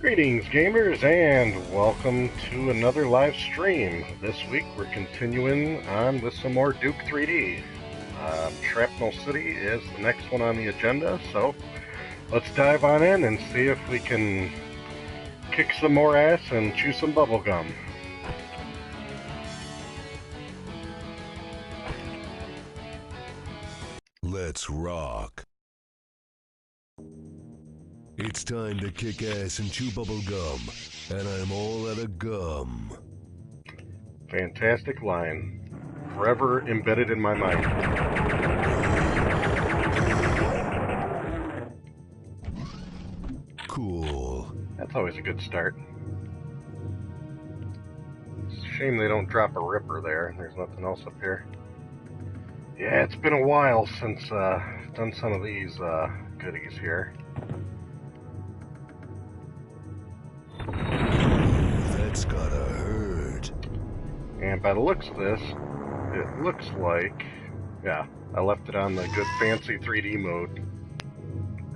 Greetings, gamers, and welcome to another live stream. This week we're continuing on with some more Duke 3D. Shrapnel City is the next one on the agenda, so let's dive on in and see if we can kick some more ass and chew some bubblegum. Let's rock. It's time to kick ass and chew bubble gum, and I'm all out of gum. Fantastic line. Forever embedded in my mind. Cool. That's always a good start. It's a shame they don't drop a ripper there. There's nothing else up here. Yeah, it's been a while since I've done some of these goodies here. That's gotta hurt. And by the looks of this, it looks like, yeah, I left it on the good fancy 3D mode.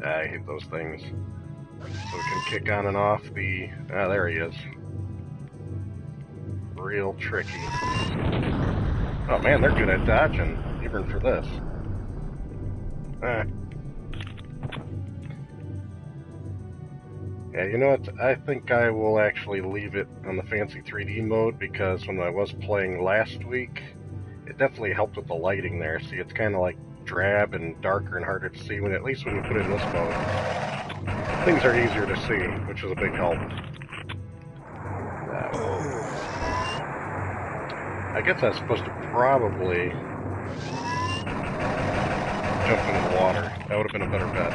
I hate those things. So we can kick on and off the, there he is. Real tricky. Oh man, they're good at dodging, even for this. Yeah, you know what? I think I will actually leave it on the fancy 3D mode because when I was playing last week, it definitely helped with the lighting there. See, it's kind of like drab and darker and harder to see, at least when you put it in this mode. Things are easier to see, which is a big help. I guess I was supposed to probably jump in the water. That would have been a better bet.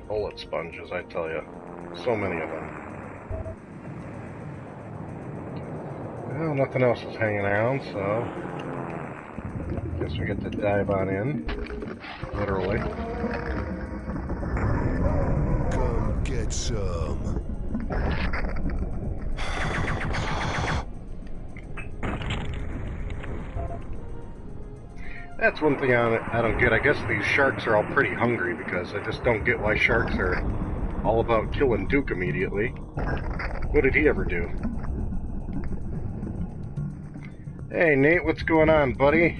Bullet sponges, I tell you. So many of them. Well, nothing else is hanging around, so guess we get to dive on in. Literally. Come get some. That's one thing I don't get. I guess these sharks are all pretty hungry because I just don't get why sharks are all about killing Duke immediately. What did he ever do? Hey, Nate, what's going on, buddy?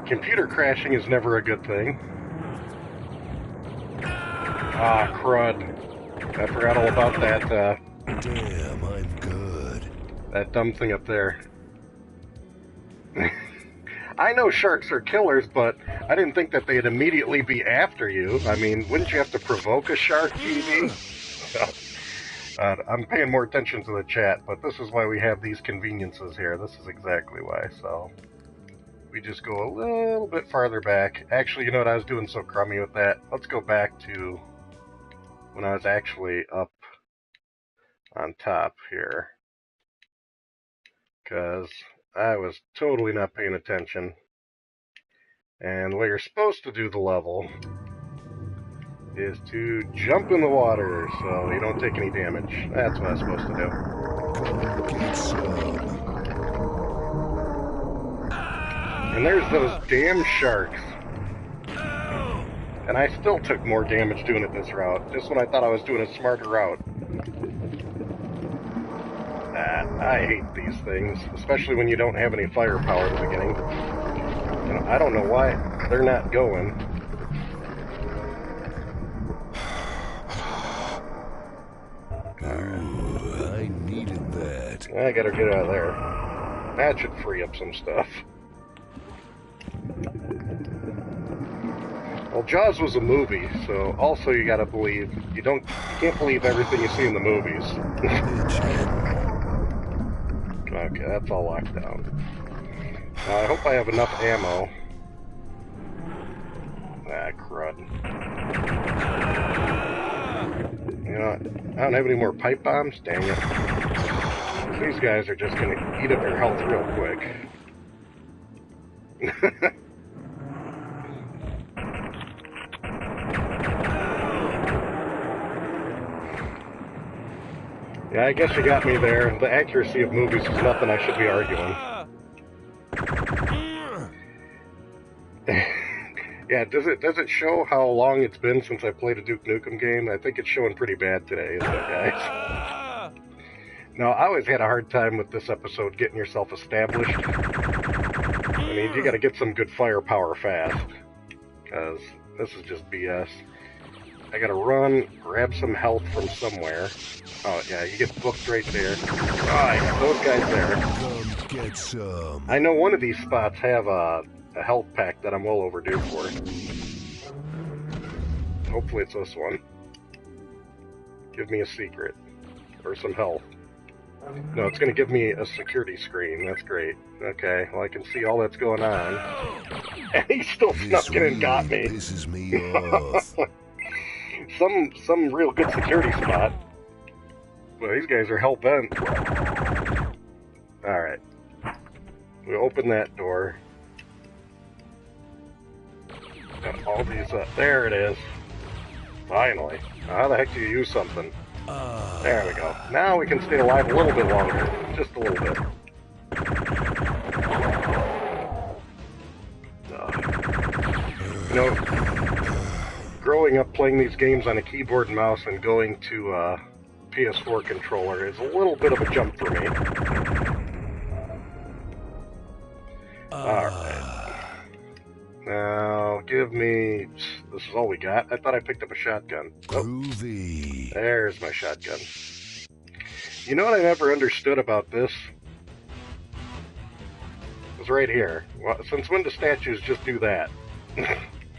Computer crashing is never a good thing. Ah, crud. I forgot all about that, Damn, I'm good. that dumb thing up there. I know sharks are killers, but I didn't think that they'd immediately be after you. I mean, wouldn't you have to provoke a shark, GB? I'm paying more attention to the chat, but this is why we have these conveniences here. This is exactly why, so we just go a little bit farther back. Actually, you know what, I was doing so crummy with that. Let's go back to when I was actually up on top here, because I was totally not paying attention. And the way you're supposed to do the level is to jump in the water so you don't take any damage. That's what I was supposed to do. Come get some. And there's those damn sharks. And I still took more damage doing it this route, just when I thought I was doing a smarter route. I hate these things, especially when you don't have any firepower at the beginning. You know, I don't know why they're not going. Ooh, I needed that. I gotta get out of there. That should free up some stuff. Well, Jaws was a movie, so also you gotta believe, you can't believe everything you see in the movies. Okay, that's all locked down. I hope I have enough ammo. Ah, crud. You know, I don't have any more pipe bombs? Dang it. These guys are just gonna eat up your health real quick. Yeah, I guess you got me there. The accuracy of movies is nothing I should be arguing. Yeah, does it show how long it's been since I played a Duke Nukem game? I think it's showing pretty bad today, isn't it, guys? No, I always had a hard time with this episode getting yourself established. I mean, you gotta get some good firepower fast, because this is just BS. I gotta run, grab some health from somewhere. Oh, yeah, you get booked right there. Oh, yeah, those guys there. Come get some. I know one of these spots have a health pack that I'm well overdue for. Hopefully it's this one. Give me a secret. Or some health. No, it's gonna give me a security screen. That's great. Okay, well I can see all that's going on. And he still snuck in and got me. Pisses me off. Some real good security spot. Well, these guys are hell-bent. Alright. We open that door. Got all these up. There it is. Finally. How the heck do you use something? There we go. Now we can stay alive a little bit longer. Just a little bit. You know, growing up playing these games on a keyboard and mouse and going to a PS4 controller is a little bit of a jump for me. Alright. Now, give me... This is all we got? I thought I picked up a shotgun. Groovy. Oh, there's my shotgun. You know what I never understood about this? It's right here. Well, since when do statues just do that?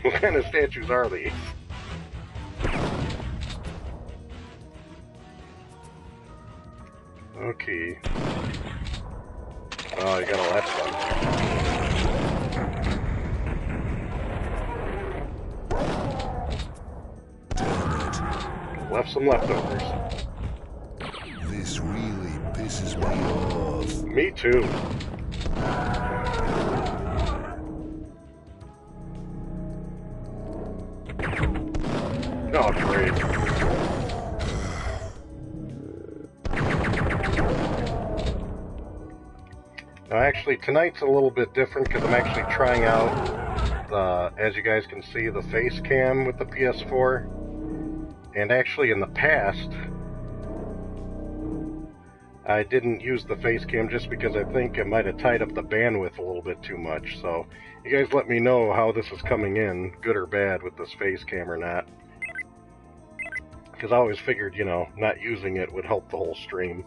What kind of statues are these? Okay. Oh, you got a left one. Left some leftovers. This really pisses me off. Me too. Oh, great. Now, actually, tonight's a little bit different because I'm actually trying out the, as you guys can see, the face cam with the PS4. And actually, in the past, I didn't use the face cam just because I think it might have tied up the bandwidth a little bit too much. So, you guys let me know how this is coming in, good or bad, with this face cam or not. Because I always figured, you know, not using it would help the whole stream.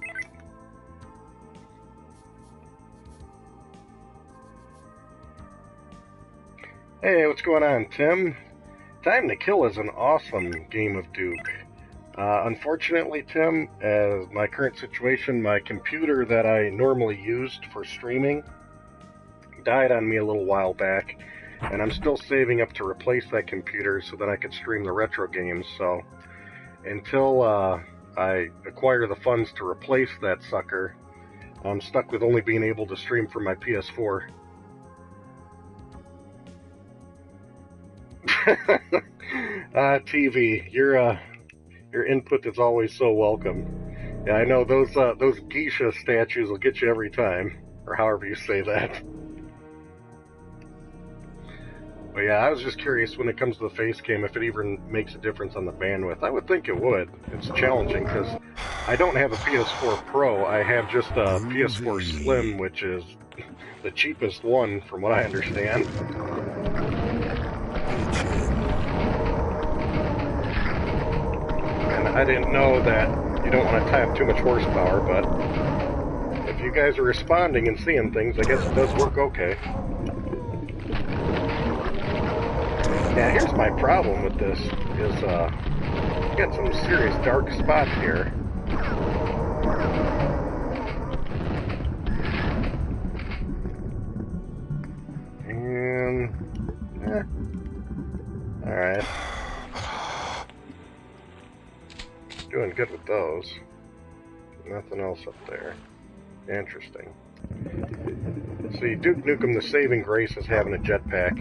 Hey, what's going on, Tim? Time to Kill is an awesome game of Duke. Unfortunately, Tim, as my current situation, my computer that I normally used for streaming died on me a little while back, and I'm still saving up to replace that computer so that I could stream the retro games. So until I acquire the funds to replace that sucker, I'm stuck with only being able to stream from my PS4. TV, your input is always so welcome. Yeah, I know those geisha statues will get you every time, or however you say that. But yeah, I was just curious when it comes to the face cam if it even makes a difference on the bandwidth. I would think it would. It's challenging because I don't have a PS4 Pro. I have just a PS4 Slim, which is the cheapest one from what I understand. I didn't know that you don't want to tie up too much horsepower, but if you guys are responding and seeing things, I guess it does work okay. Yeah, here's my problem with this, is got some serious dark spots here. And, alright. Doing good with those. Nothing else up there. Interesting. See, Duke Nukem, the saving grace is having a jetpack.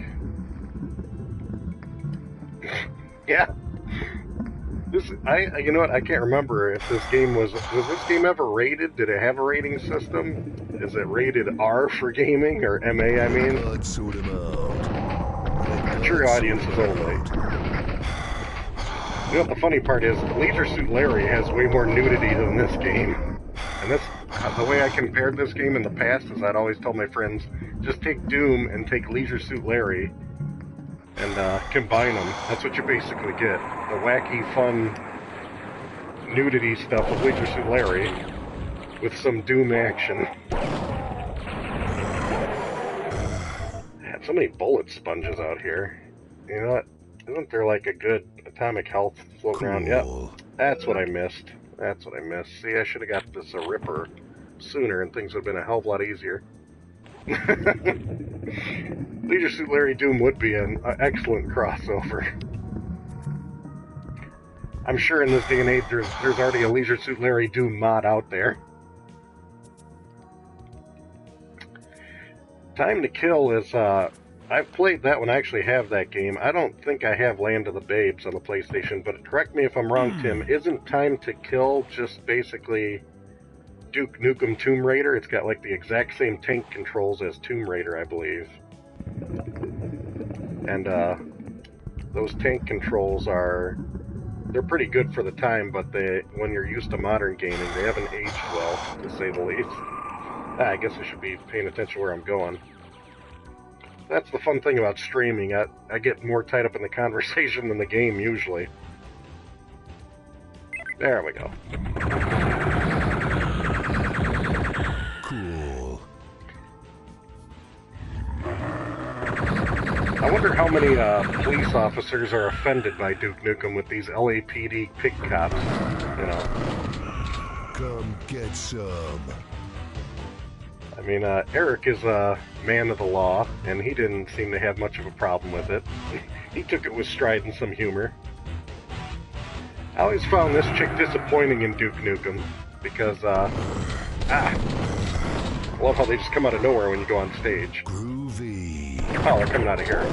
Yeah. You know what? I can't remember if this game was this game ever rated? Did it have a rating system? Is it rated R for gaming or MA? I mean, God sort him out. mature audiences only. You know what the funny part is? Leisure Suit Larry has way more nudity than this game. And this, the way I compared this game in the past is I'd always tell my friends, just take Doom and take Leisure Suit Larry and combine them. That's what you basically get. The wacky, fun nudity stuff of Leisure Suit Larry with some Doom action. Man, so many bullet sponges out here. You know what? Isn't there like a good atomic health floating around? Yep. That's what I missed. That's what I missed. See, I should have got this a Ripper sooner and things would have been a hell of a lot easier. Leisure Suit Larry Doom would be an excellent crossover. I'm sure in this day and age there's already a Leisure Suit Larry Doom mod out there. Time to Kill is, I've played that one. I actually have that game. I don't think I have Land of the Babes on the PlayStation, but correct me if I'm wrong, Tim. Isn't Time to Kill just basically Duke Nukem Tomb Raider? It's got like the exact same tank controls as Tomb Raider, I believe. And those tank controls they're pretty good for the time, but when you're used to modern gaming, they haven't aged well, to say the least. I guess I should be paying attention where I'm going. That's the fun thing about streaming. I get more tied up in the conversation than the game, usually. There we go. Cool. I wonder how many police officers are offended by Duke Nukem with these LAPD pig cops, you know. Come get some. I mean, Eric is a man of the law, and he didn't seem to have much of a problem with it. He took it with stride and some humor. I always found this chick disappointing in Duke Nukem, because, I love how they just come out of nowhere when you go on stage. Groovy. Oh, they're coming out of here.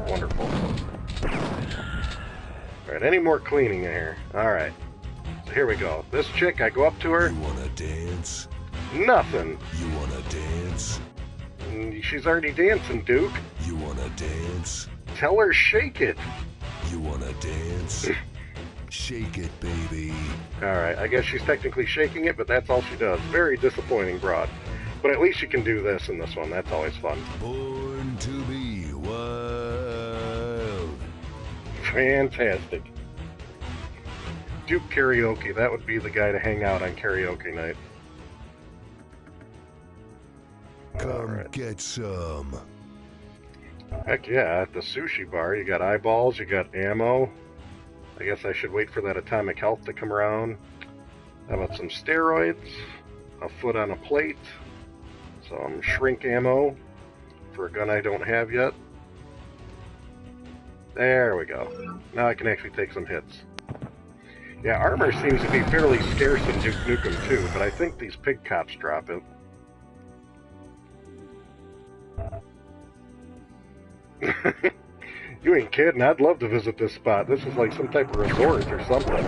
Wonderful. Alright, any more cleaning in here? Alright. So here we go. This chick, I go up to her. You wanna dance? Nothing. You wanna dance? She's already dancing, Duke. You wanna dance? Tell her shake it. You wanna dance? Shake it, baby. Alright, I guess she's technically shaking it, but that's all she does. Very disappointing broad. But at least she can do this in this one. That's always fun. Born to be wild. Fantastic. Duke Karaoke. That would be the guy to hang out on karaoke night. Come get some. Heck yeah, at the sushi bar, you got eyeballs, you got ammo. I guess I should wait for that atomic health to come around. How about some steroids? A foot on a plate. Some shrink ammo for a gun I don't have yet. There we go. Now I can actually take some hits. Yeah, armor seems to be fairly scarce in Duke Nukem too, but I think these pig cops drop it. You ain't kidding. I'd love to visit this spot. This is like some type of resort or something.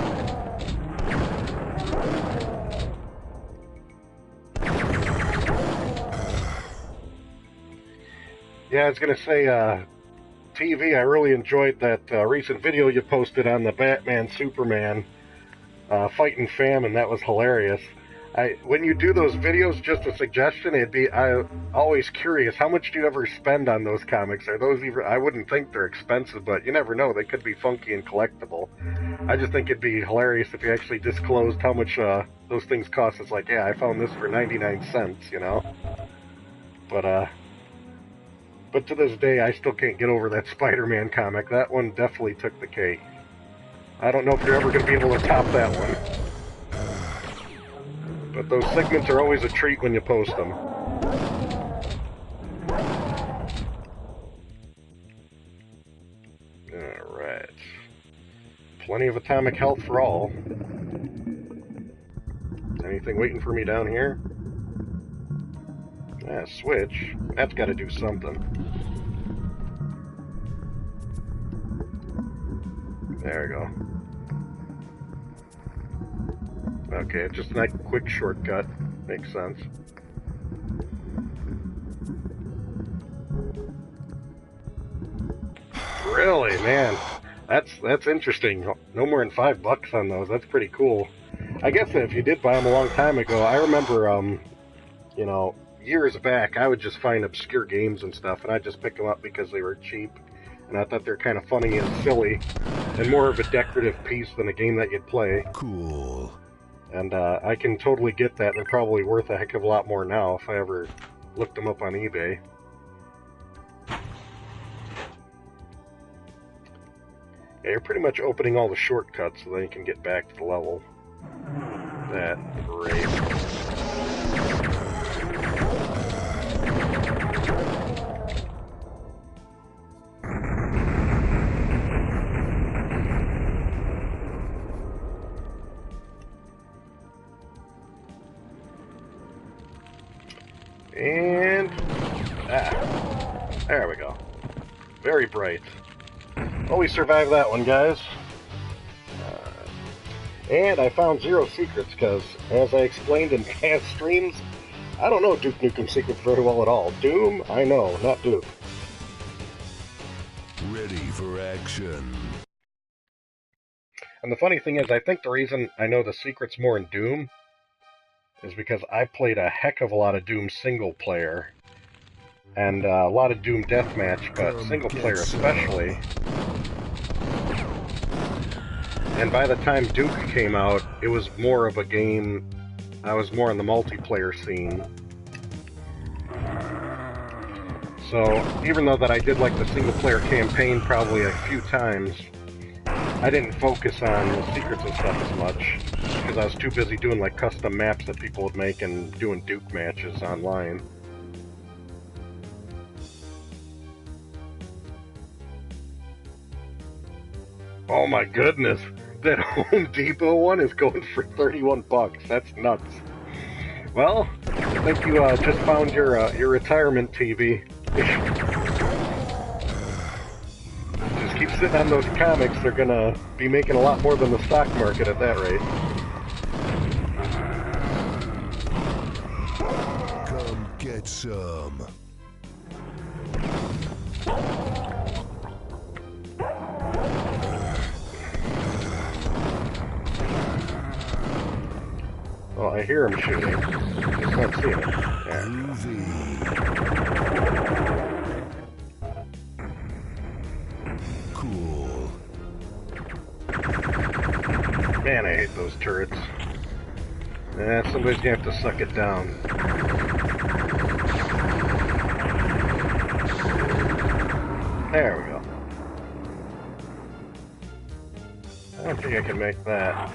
Yeah, I was going to say, TV, I really enjoyed that recent video you posted on the Batman Superman fighting famine. That was hilarious. When you do those videos, just a suggestion, I'm always curious, how much do you ever spend on those comics? Are those even, I wouldn't think they're expensive, but you never know, they could be funky and collectible. I just think it'd be hilarious if you actually disclosed how much those things cost. It's like, yeah, I found this for 99 cents, you know? But to this day, I still can't get over that Spider-Man comic. That one definitely took the cake. I don't know if you're ever going to be able to top that one. But those segments are always a treat when you post them. Alright. Plenty of atomic health for all. Anything waiting for me down here? Switch. That's got to do something. There we go. Okay, just a quick shortcut. Makes sense. Really, man. That's interesting. No more than $5 on those. That's pretty cool. I guess if you did buy them a long time ago, I remember, you know, years back, I would just find obscure games and stuff, and I'd just pick them up because they were cheap, and I thought they were kind of funny and silly, and more of a decorative piece than a game that you'd play. Cool. And I can totally get that. They're probably worth a heck of a lot more now if I ever looked them up on eBay. Yeah, you're pretty much opening all the shortcuts so then you can get back to the level. That's great. And there we go. Very bright. Well, we survived that one, guys. And I found 0 secrets, because, as I explained in past streams, I don't know Duke Nukem secrets very well at all. Doom, I know, not Duke. Ready for action. And the funny thing is, I think the reason I know the secrets more in Doom is because I played a heck of a lot of Doom single player, and a lot of Doom deathmatch, but single player especially. And by the time Duke came out, it was more of a game, I was more in the multiplayer scene. So, even though that I did like the single player campaign probably a few times, I didn't focus on the secrets and stuff as much, because I was too busy doing like custom maps that people would make and doing Duke matches online. Oh my goodness, that Home Depot one is going for $31. That's nuts. Well, I think you just found your retirement TV. Just keep sitting on those comics. They're gonna be making a lot more than the stock market at that rate. Come get some. Oh, I hear him shooting. Just not seeing it. Yeah. Cool. Man, I hate those turrets. Somebody's gonna have to suck it down. There we go. I don't think I can make that.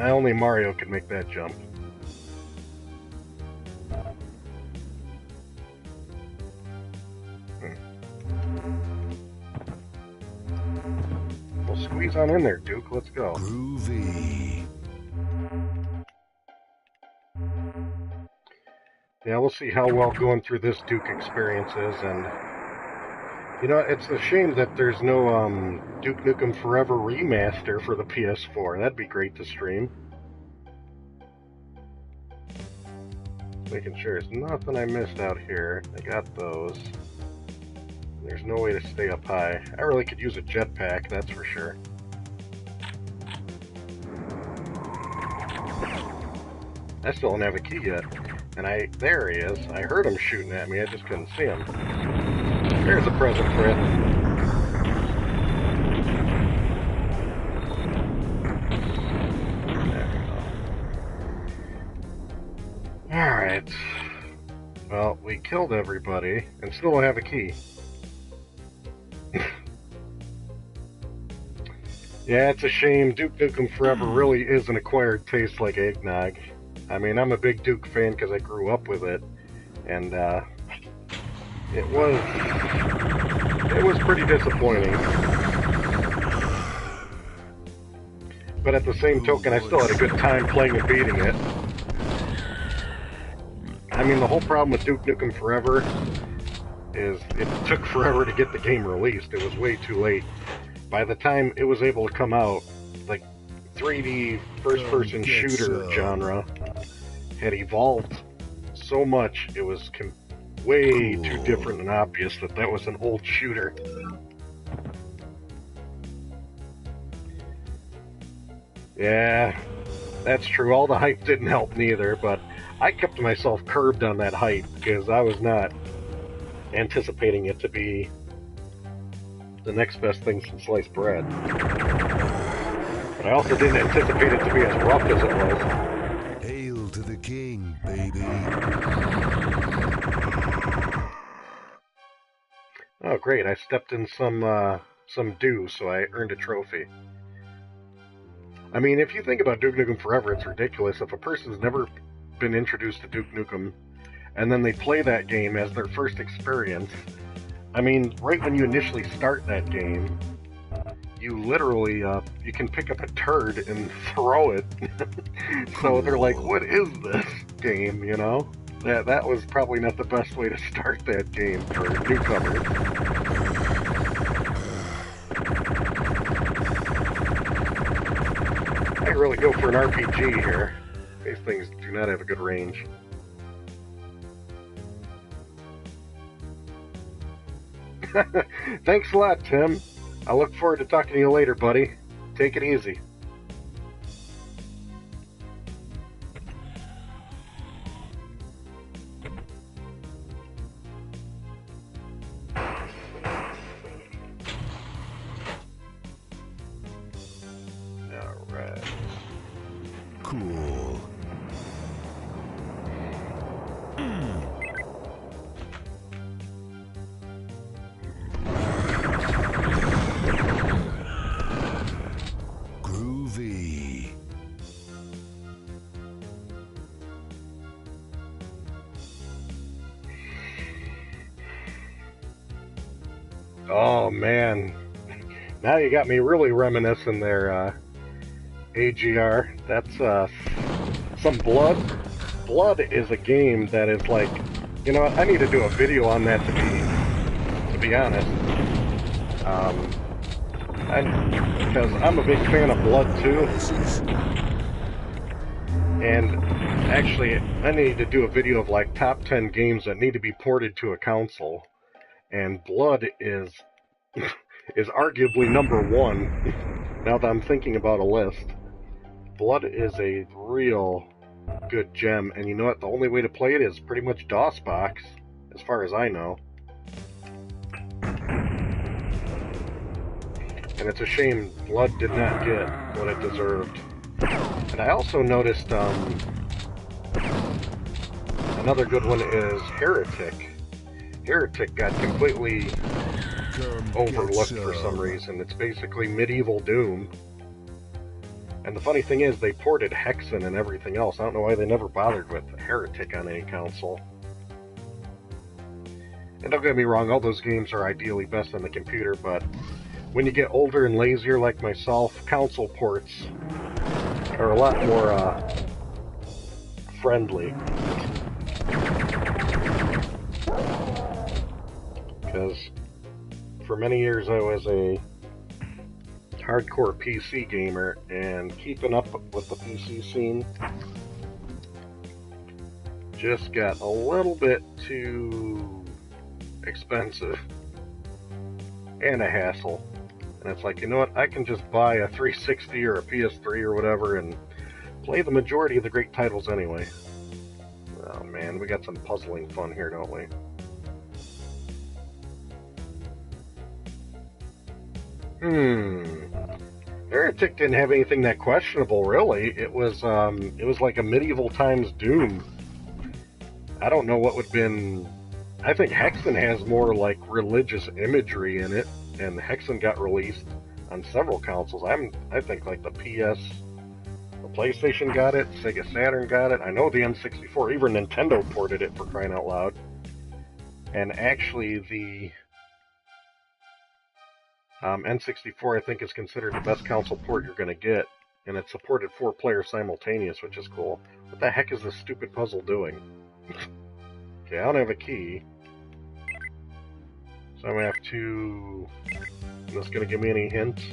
Only Mario can make that jump. Well, squeeze on in there, Duke. Let's go. Groovy. Yeah, we'll see how well going through this Duke experience is, and you know, it's a shame that there's no Duke Nukem Forever remaster for the PS4. That'd be great to stream. Making sure there's nothing I missed out here. I got those. There's no way to stay up high. I really could use a jetpack, that's for sure. I still don't have a key yet. And there he is. I heard him shooting at me, I just couldn't see him. There's a present for it. Alright. Well, we killed everybody, and still don't have a key. Yeah, it's a shame. Duke Nukem Forever really is an acquired taste like eggnog. I mean, I'm a big Duke fan because I grew up with it, and it was pretty disappointing. But at the same token, I still had a good time playing and beating it. I mean, the whole problem with Duke Nukem Forever is it took forever to get the game released. It was way too late. By the time it was able to come out, like 3D first-person shooter genre had evolved so much, it was way too different and obvious that that was an old shooter. Yeah, that's true. All the hype didn't help neither, but I kept myself curbed on that hype because I was not anticipating it to be the next best thing since sliced bread. But I also didn't anticipate it to be as rough as it was. Hail to the king, baby. Oh, great! I stepped in some dew, so I earned a trophy. I mean, if you think about Duke Nukem Forever, it's ridiculous. If a person's never been introduced to Duke Nukem, and then they play that game as their first experience, I mean, right when you initially start that game, you literally, you can pick up a turd and throw it. So they're like, what is this game, you know? That was probably not the best way to start that game for newcomers. I really go for an RPG here. These things do not have a good range. Thanks a lot, Tim. I look forward to talking to you later, buddy. Take it easy. Alright. Cool. Groovy. Oh, man. Now you got me really reminiscing there, AGR. That's, some Blood. Blood is a game that is like, you know what, I need to do a video on that to be honest. Because I'm a big fan of Blood too. And actually, I need to do a video of like top 10 games that need to be ported to a console. And Blood is arguably number one, now that I'm thinking about a list. Blood is a real good gem, and you know what? The only way to play it is pretty much DOSBox, as far as I know. And it's a shame Blood did not get what it deserved. And I also noticed another good one is Heretic. Heretic got completely overlooked for some reason. It's basically medieval Doom. And the funny thing is, they ported Hexen and everything else. I don't know why they never bothered with Heretic on any console. And don't get me wrong, all those games are ideally best on the computer, but when you get older and lazier like myself, console ports are a lot more friendly. Because for many years I was a hardcore PC gamer, and keeping up with the PC scene just got a little bit too expensive and a hassle. And it's like, you know what, I can just buy a 360 or a PS3 or whatever and play the majority of the great titles anyway. Oh man, we got some puzzling fun here, don't we? Heretic didn't have anything that questionable, really. It was like a medieval times Doom. I don't know what would have been. I think Hexen has more like religious imagery in it, and Hexen got released on several consoles. I think like the PlayStation got it, Sega Saturn got it. I know the N64, even Nintendo ported it, for crying out loud. And actually, the N64, I think, is considered the best console port you're going to get, and it supported 4 players simultaneous, which is cool. What the heck is this stupid puzzle doing? Okay, I don't have a key. So I'm going to have to... Is this going to give me any hints?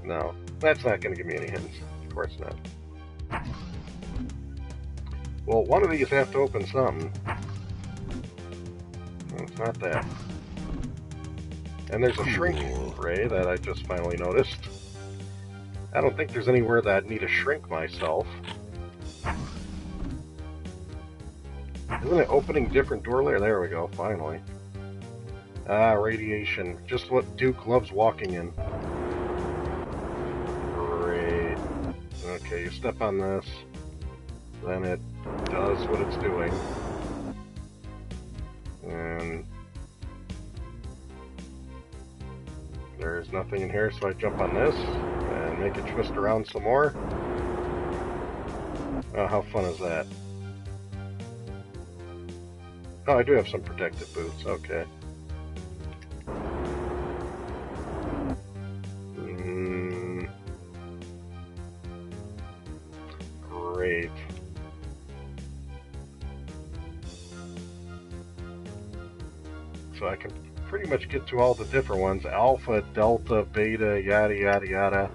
No. That's not going to give me any hints. Of course not. Well, one of these have to open something. No, it's not that. And there's a shrink ray that I just finally noticed. I don't think there's anywhere that I'd need to shrink myself. Isn't it opening different door layer? There we go, finally. Ah, radiation. Just what Duke loves walking in. Great. Okay, you step on this, then it does what it's doing. And there's nothing in here, so I jump on this and make it twist around some more. Oh, how fun is that? Oh, I do have some protective boots, okay. Great. So I can pretty much get to all the different ones. Alpha, Delta, Beta, yada yada yada.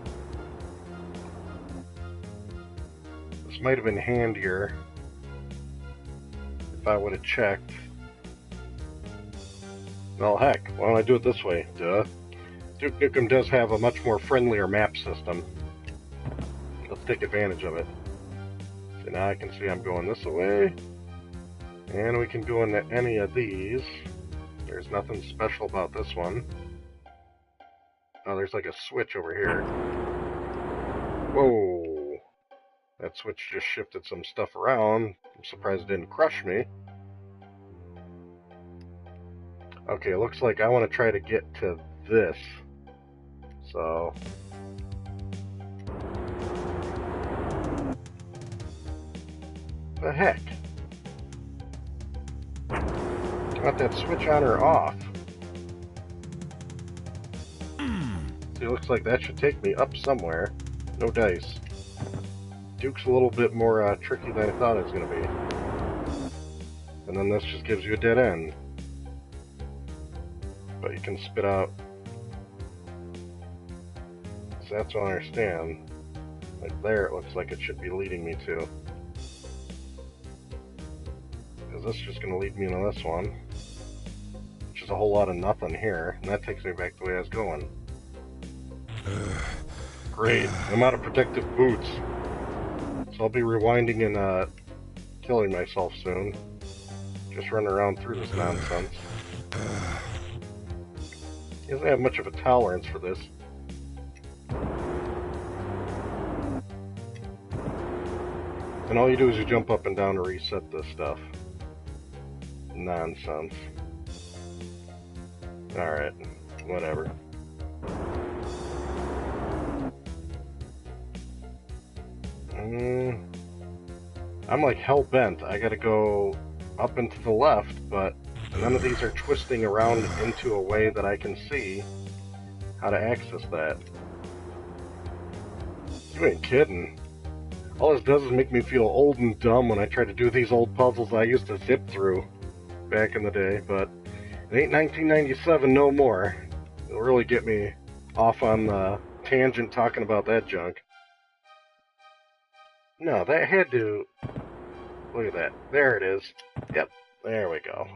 This might have been handier if I would have checked. Well, heck, why don't I do it this way? Duh. Duke Nukem does have a much more friendlier map system. Let's take advantage of it. So now I can see I'm going this way. And we can go into any of these. There's nothing special about this one. Oh, there's like a switch over here. Whoa! That switch just shifted some stuff around. I'm surprised it didn't crush me. Okay, it looks like I want to try to get to this. So... the heck? Got that switch on or off? See, it looks like that should take me up somewhere. No dice. Duke's a little bit more tricky than I thought it was going to be. And then this just gives you a dead end. But you can spit out... So that's what I understand. Like there, it looks like it should be leading me to. Because this is just going to lead me into this one. Which is a whole lot of nothing here. And that takes me back the way I was going. Great. I'm out of protective boots. So I'll be rewinding and killing myself soon. Just running around through this nonsense. He doesn't have much of a tolerance for this. And all you do is you jump up and down to reset this stuff. Nonsense. Alright, whatever. I'm like hell-bent. I gotta go up and to the left, but none of these are twisting around into a way that I can see how to access that. You ain't kidding. All this does is make me feel old and dumb when I try to do these old puzzles I used to zip through back in the day, but it ain't 1997 no more. It'll really get me off on the tangent talking about that junk. No, that had to... Look at that. There it is. Yep, there we go.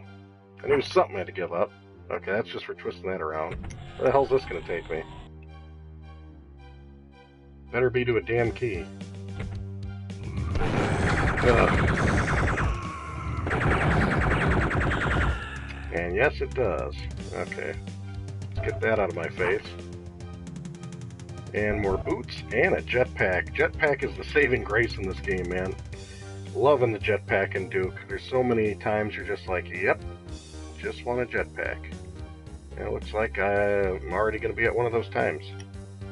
I knew something had to give up. Okay, that's just for twisting that around. Where the hell's this gonna take me? Better be to a damn key. And yes, it does. Okay. Let's get that out of my face. And more boots and a jetpack. Jetpack is the saving grace in this game, man. Loving the jetpack in Duke. There's so many times you're just like, yep, just want a jetpack. And it looks like I'm already going to be at one of those times.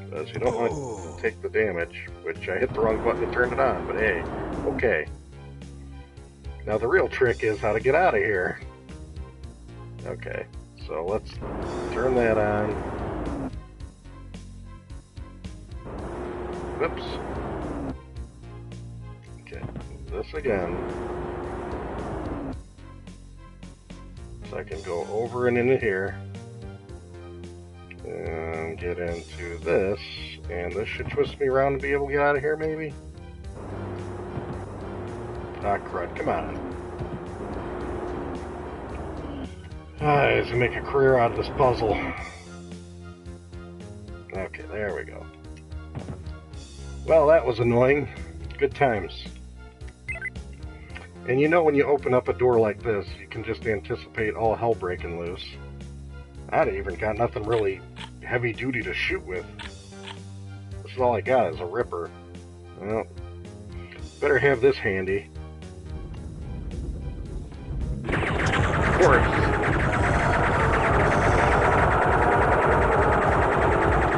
Because you don't want to take the damage, which I hit the wrong button to turn it on, but hey, okay. Now the real trick is how to get out of here. Okay, so let's turn that on. Whoops. Okay, this again. So I can go over and into here. And get into this, and this should twist me around to be able to get out of here, maybe? Ah, crud, come on. I have to make a career out of this puzzle. Okay, there we go. Well, that was annoying. Good times. And you know when you open up a door like this, you can just anticipate all hell breaking loose. I even got nothing really heavy duty to shoot with. This is all I got is a ripper. Well, better have this handy. Of course.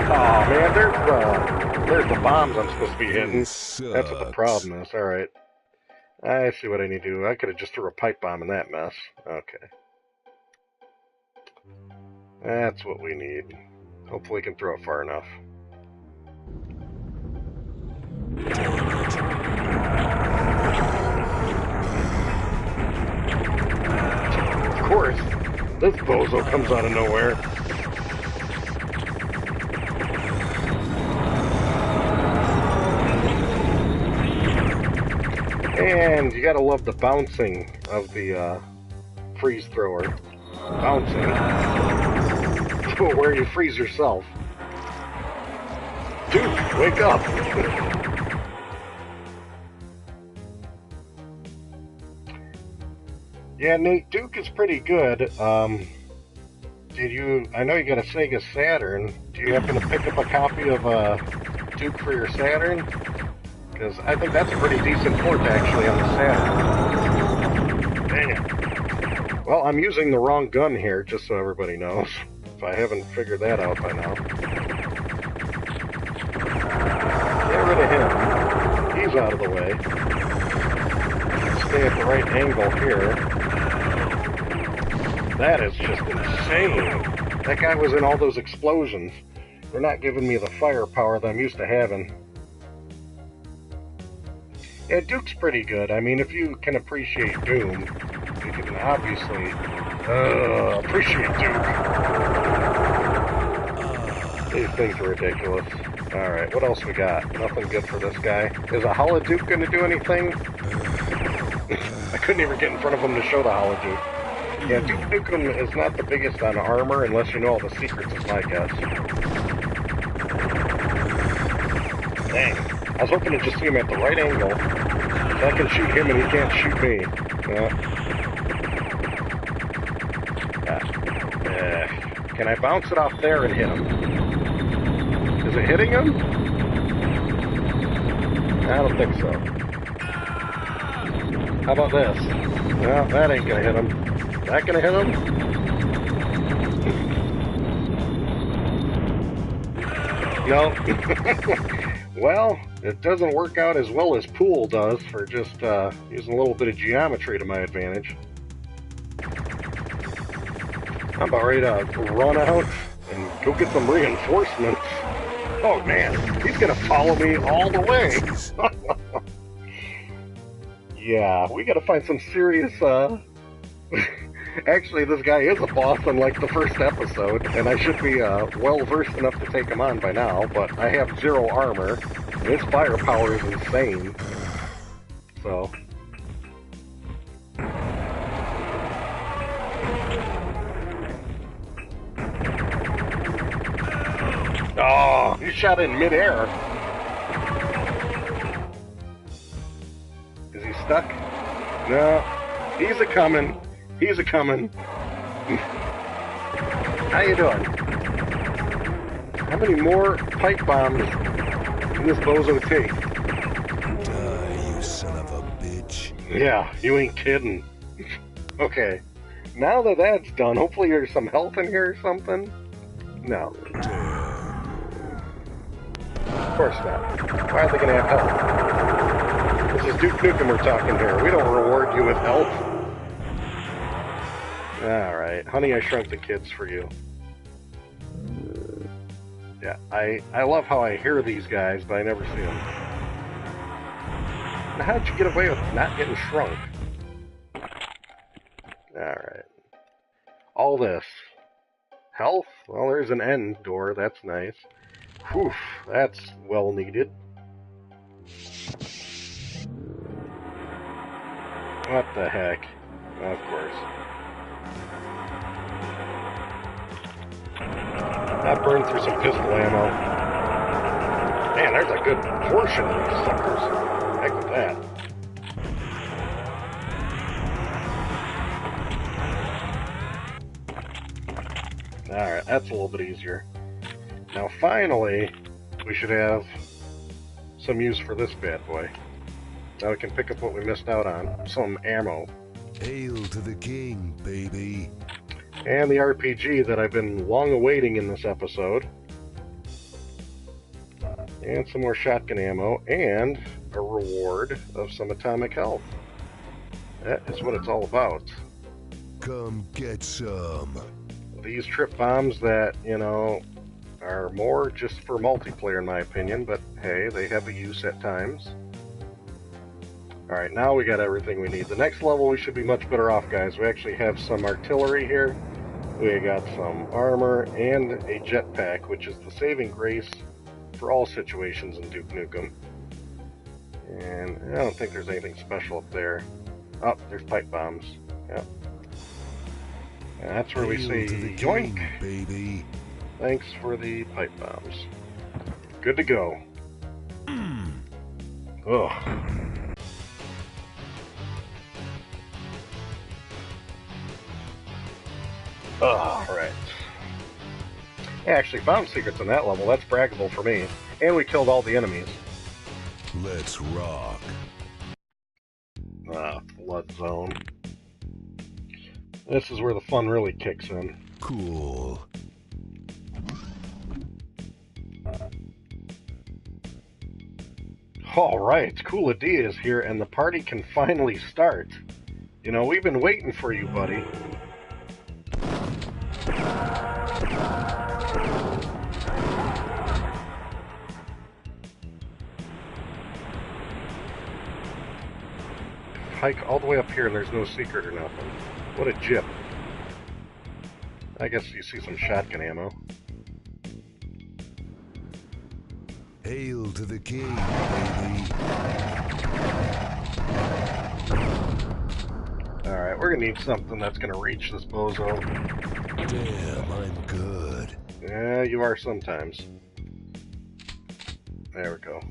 Oh man, there's the bombs I'm supposed to be hitting. That's what the problem is. Alright. I see what I need to do. I could have just threw a pipe bomb in that mess. Okay. That's what we need. Hopefully we can throw it far enough. Of course, this bozo comes out of nowhere. And you gotta love the bouncing of the freeze thrower. Bouncing. Where you freeze yourself. Duke, wake up! Yeah, Nate, Duke is pretty good. I know you got a Sega Saturn. Do you happen to pick up a copy of Duke for your Saturn? Because I think that's a pretty decent port, actually, on the Saturn. Dang it. Well, I'm using the wrong gun here, just so everybody knows. If I haven't figured that out by now. Get rid of him. He's out of the way. Stay at the right angle here. That is just insane. That guy was in all those explosions. They're not giving me the firepower that I'm used to having. Yeah, Duke's pretty good. I mean, if you can appreciate Doom, you can obviously appreciate Duke. These things are ridiculous. Alright, what else we got? Nothing good for this guy. Is a Hollow Duke going to do anything? I couldn't even get in front of him to show the Hollow Duke. Yeah, Duke Nukem is not the biggest on armor unless you know all the secrets, is my guess. Dang. I was hoping to just see him at the right angle, so I can shoot him and he can't shoot me. Can I bounce it off there and hit him? Is it hitting him? I don't think so. How about this? No, that ain't gonna hit him. Is that gonna hit him? No. Well, it doesn't work out as well as Pool does for just using a little bit of geometry to my advantage. I'm about ready to run out and go get some reinforcements. Oh man, he's gonna follow me all the way. Yeah, we gotta find some serious, Actually, this guy is a boss in, like, the first episode, and I should be, well-versed enough to take him on by now, but I have 0 armor, and his firepower is insane. So... Oh, he shot in midair. Is he stuck? No. He's a-coming. He's a-coming. How you doing? How many more pipe bombs can this bozo take? Die, you son of a bitch. Yeah, you ain't kidding. Okay. Now that that's done, hopefully there's some health in here or something. No. Of course not. Why are they going to have health? This is Duke Nukem we're talking here. We don't reward you with health. Alright. Honey, I Shrunk the Kids for you. Yeah, I love how I hear these guys, but I never see them. Now, how'd you get away with not getting shrunk? Alright. All this. Health? Well, there's an end door. That's nice. Whew, that's well needed. What the heck? Of course. That burned through some pistol ammo. Man, there's a good portion of these suckers. Heck with that. Alright, that's a little bit easier. Now finally, we should have some use for this bad boy. Now we can pick up what we missed out on. Some ammo. Hail to the king, baby. And the RPG that I've been long awaiting in this episode. And some more shotgun ammo. And a reward of some atomic health. That is what it's all about. Come get some. These trip bombs that, you know, are more just for multiplayer in my opinion, but hey, they have a use at times. Alright, now we got everything we need. The next level we should be much better off, guys. We actually have some artillery here. We got some armor and a jetpack, which is the saving grace for all situations in Duke Nukem. And I don't think there's anything special up there. Oh, there's pipe bombs. Yep. And that's where we say, yoink, baby. Thanks for the pipe bombs. Good to go. Ugh. Alright. Actually, found secrets in that level. That's braggable for me. And we killed all the enemies. Let's rock. Flood zone. This is where the fun really kicks in. Cool. Alright, Kula D is here and the party can finally start. You know, we've been waiting for you, buddy. Hike all the way up here and there's no secret or nothing. What a jip. I guess you see some shotgun ammo. Hail to the king, baby. Alright, we're gonna need something that's gonna reach this bozo. Damn, I'm good. Yeah, you are sometimes. There we go.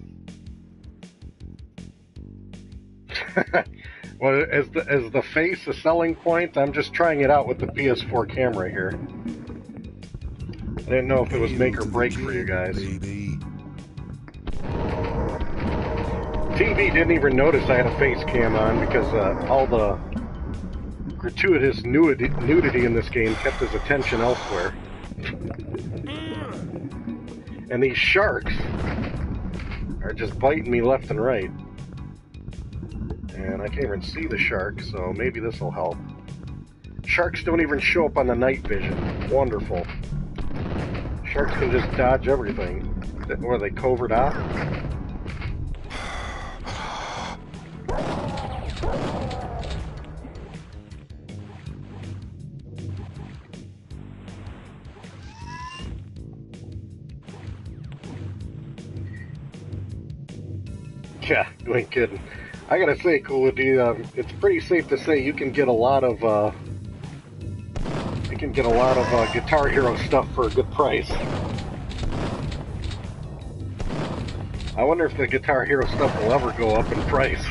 Well, as the face a selling point, I'm just trying it out with the PS4 camera here. I didn't know if it was make or break for you guys. Baby. TV didn't even notice I had a face cam on because all the gratuitous nudity in this game kept his attention elsewhere. And these sharks are just biting me left and right. And I can't even see the shark, so maybe this will help. Sharks don't even show up on the night vision. Wonderful. Sharks can just dodge everything. Or are they covert off? Yeah, you ain't kidding. I gotta say, Kula D, it's pretty safe to say you can get a lot of Guitar Hero stuff for a good price. I wonder if the Guitar Hero stuff will ever go up in price.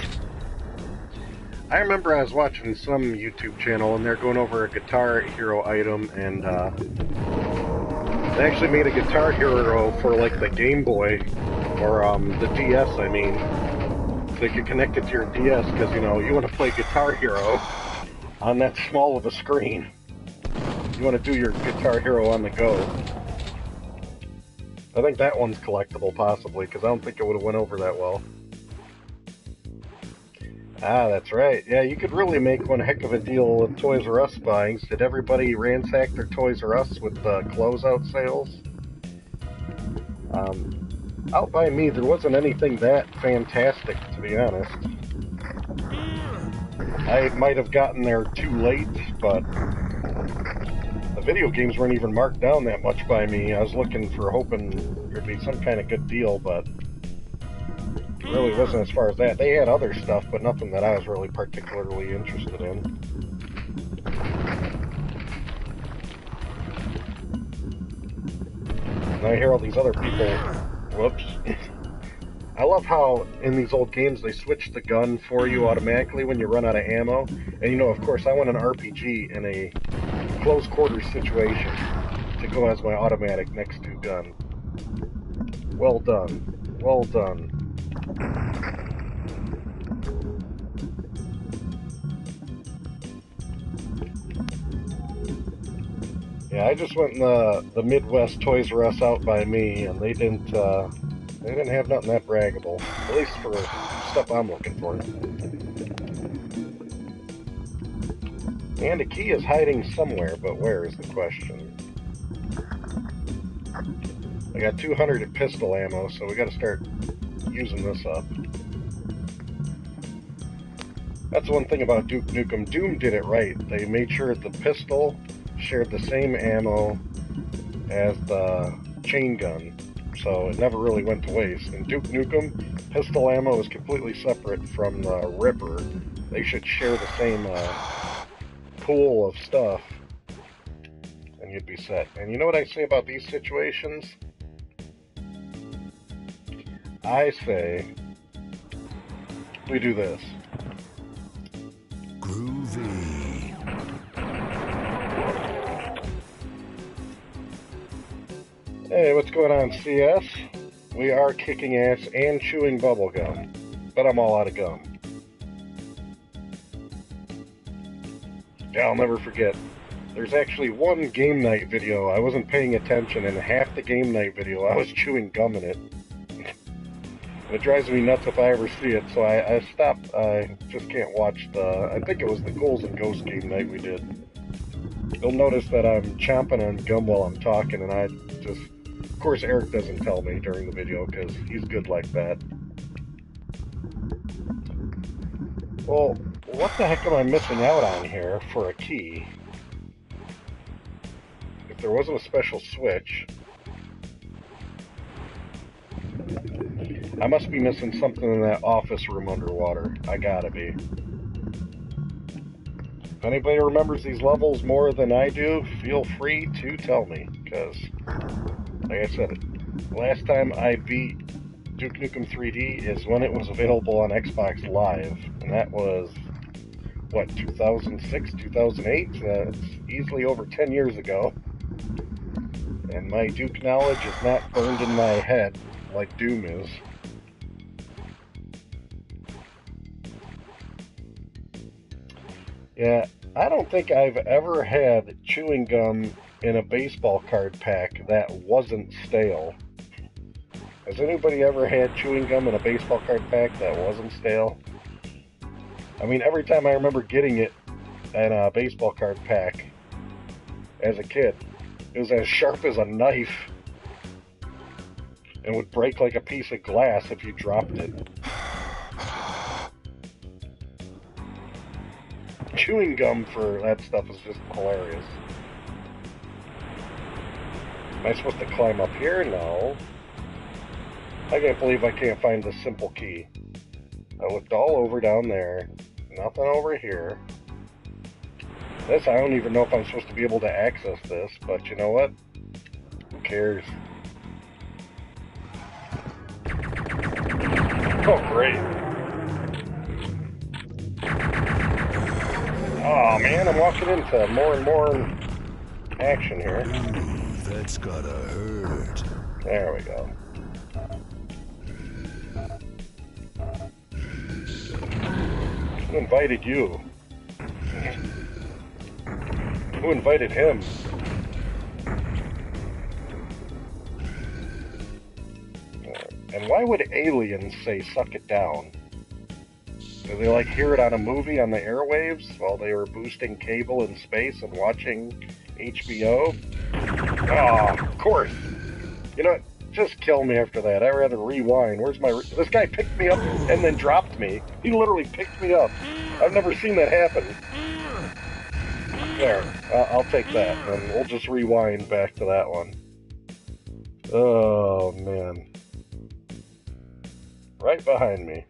I remember I was watching some YouTube channel and they're going over a Guitar Hero item and they actually made a Guitar Hero for like the Game Boy or the DS, I mean. So you could connect it to your DS because, you know, you want to play Guitar Hero on that small of a screen. You want to do your Guitar Hero on the go. I think that one's collectible, possibly, because I don't think it would have went over that well. Ah, that's right. Yeah, you could really make one heck of a deal with Toys R Us buyings. Did everybody ransack their Toys R Us with closeout sales? Out by me, there wasn't anything that fantastic, to be honest. I might have gotten there too late, but the video games weren't even marked down that much by me. I was hoping there'd be some kind of good deal, but it really wasn't as far as that. They had other stuff, but nothing that I was really particularly interested in. And I hear all these other people... Whoops. I love how in these old games they switch the gun for you automatically when you run out of ammo. And you know, of course, I want an RPG in a close quarters situation to go as my automatic next to gun. Well done. Well done. Yeah, I just went in the Midwest Toys R Us out by me, and they didn't have nothing that braggable, at least for stuff I'm looking for. And a key is hiding somewhere, but where is the question? I got 200 pistol ammo, so we gotta start using this up. That's one thing about Duke Nukem. Doom did it right. They made sure the pistol shared the same ammo as the chain gun, so it never really went to waste. In Duke Nukem, pistol ammo is completely separate from the Ripper. They should share the same pool of stuff, and you'd be set. And you know what I say about these situations? I say we do this. Groovy. Hey, what's going on, CS? We are kicking ass and chewing bubblegum, but I'm all out of gum. Yeah, I'll never forget. There's actually one game night video I wasn't paying attention, and half the game night video I was chewing gum in it. It drives me nuts if I ever see it, so I stopped. I just can't watch I think it was the Ghouls and Ghosts game night we did. You'll notice that I'm chomping on gum while I'm talking, and I just... Of course, Eric doesn't tell me during the video, because he's good like that. Well, what the heck am I missing out on here for a key? If there wasn't a special switch... I must be missing something in that office room underwater. I gotta be. If anybody remembers these levels more than I do, feel free to tell me, because, like I said, last time I beat Duke Nukem 3D is when it was available on Xbox Live, and that was, what, 2006, 2008? It's easily over 10 years ago, and my Duke knowledge is not burned in my head like Doom is. Yeah, I don't think I've ever had chewing gum in a baseball card pack that wasn't stale. Has anybody ever had chewing gum in a baseball card pack that wasn't stale? I mean, every time I remember getting it in a baseball card pack as a kid, it was as sharp as a knife and would break like a piece of glass if you dropped it. Chewing gum for that stuff is just hilarious. Am I supposed to climb up here? No. I can't believe I can't find the simple key. I looked all over down there. Nothing over here. This, I don't even know if I'm supposed to be able to access this, but you know what? Who cares? Oh, great. Oh man, I'm walking into more and more action here. Ooh, that's gotta hurt. There we go. Who invited you? Who invited him? And why would aliens say suck it down? Do they like hear it on a movie on the airwaves while they were boosting cable in space and watching HBO? Oh, of course. You know, just kill me after that. I'd rather rewind. Where's my... This guy picked me up and then dropped me. He literally picked me up. I've never seen that happen. There, I'll take that, and we'll just rewind back to that one. Oh, man. Right behind me.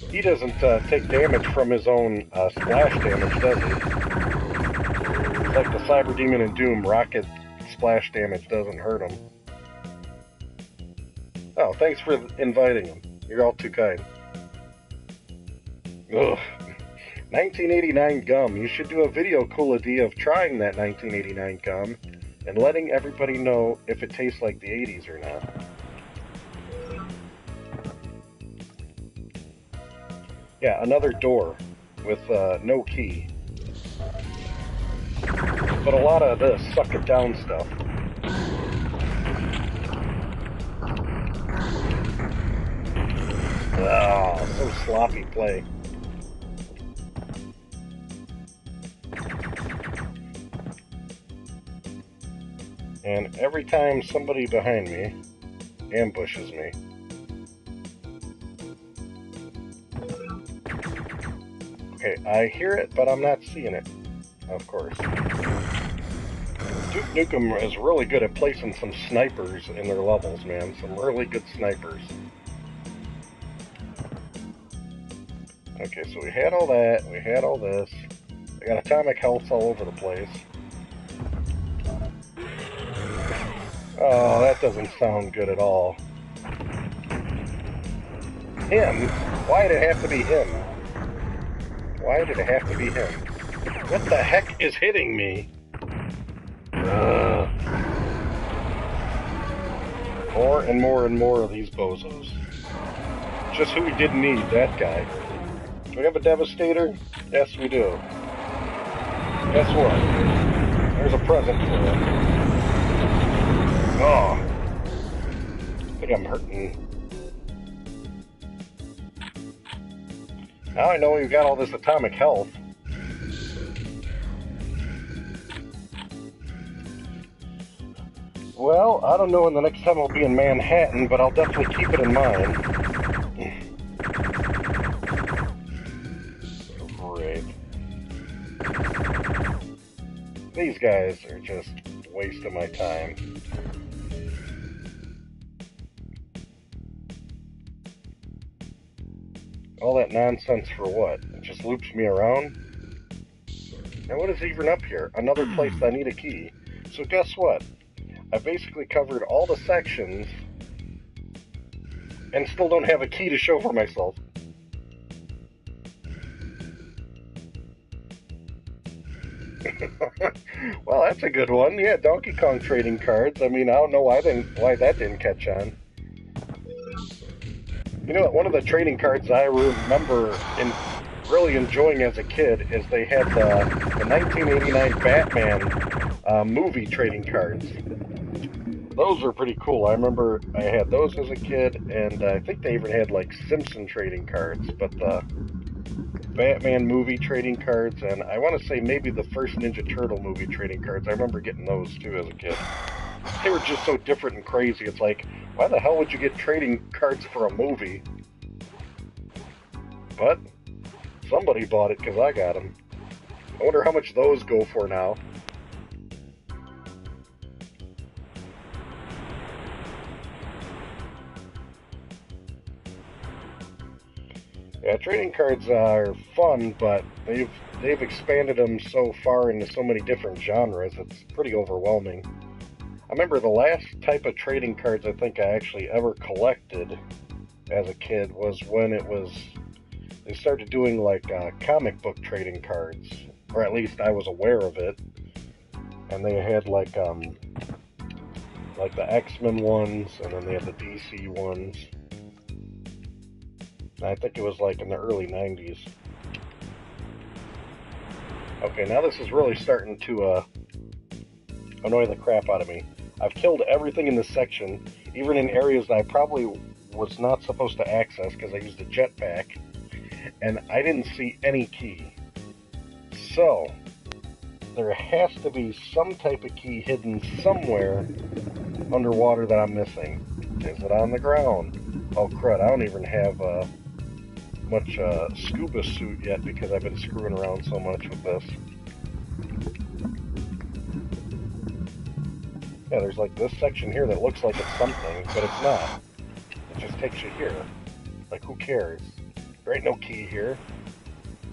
He doesn't take damage from his own splash damage, does he? It's like the Cyber Demon in Doom, rocket splash damage doesn't hurt him. Oh, thanks for inviting him. You're all too kind. Ugh. 1989 gum. You should do a video, Coolidee, of trying that 1989 gum and letting everybody know if it tastes like the 80s or not. Yeah, another door with no key. But a lot of this suck it down stuff. Oh, so sloppy play. And every time somebody behind me ambushes me, okay, I hear it, but I'm not seeing it, of course. Duke Nukem is really good at placing some snipers in their levels, man. Some really good snipers. Okay, so we had all that, we had all this. I got atomic health all over the place. Oh, that doesn't sound good at all. Him? Why did it have to be him? Why did it have to be him? What the heck is hitting me? More and more and more of these bozos. Just who we didn't need, that guy. Do we have a Devastator? Yes, we do. Guess what? There's a present for him. Oh. I think I'm hurting. Now I know we've got all this atomic health. Well, I don't know when the next time I'll be in Manhattan, but I'll definitely keep it in mind. Great. These guys are just wasting my time. All that nonsense for what? It just loops me around? And what is even up here? Another place I need a key. So guess what? I basically covered all the sections and still don't have a key to show for myself. Well, that's a good one. Yeah, Donkey Kong trading cards. I mean, I don't know why that didn't catch on. You know what? One of the trading cards I remember really enjoying as a kid is they had the 1989 Batman movie trading cards. Those were pretty cool. I remember I had those as a kid, and I think they even had like Simpson trading cards, but the Batman movie trading cards, and I want to say maybe the first Ninja Turtle movie trading cards. I remember getting those too as a kid. They were just so different and crazy. It's like, why the hell would you get trading cards for a movie? But somebody bought it because I got them. I wonder how much those go for now. Yeah, trading cards are fun, but they've expanded them so far into so many different genres, it's pretty overwhelming. I remember the last type of trading cards I think I actually ever collected as a kid was when they started doing like comic book trading cards, or at least I was aware of it. And they had like the X-Men ones, and then they had the DC ones. I think it was like in the early 90s. Okay, now this is really starting to annoy the crap out of me. I've killed everything in this section, even in areas that I probably was not supposed to access because I used a jetpack, and I didn't see any key. So, there has to be some type of key hidden somewhere underwater that I'm missing? Is it on the ground? Oh crud, I don't even have much scuba suit yet because I've been screwing around so much with this. Yeah, there's like this section here that looks like it's something, but it's not. It just takes you here. Like, who cares? There ain't no key here.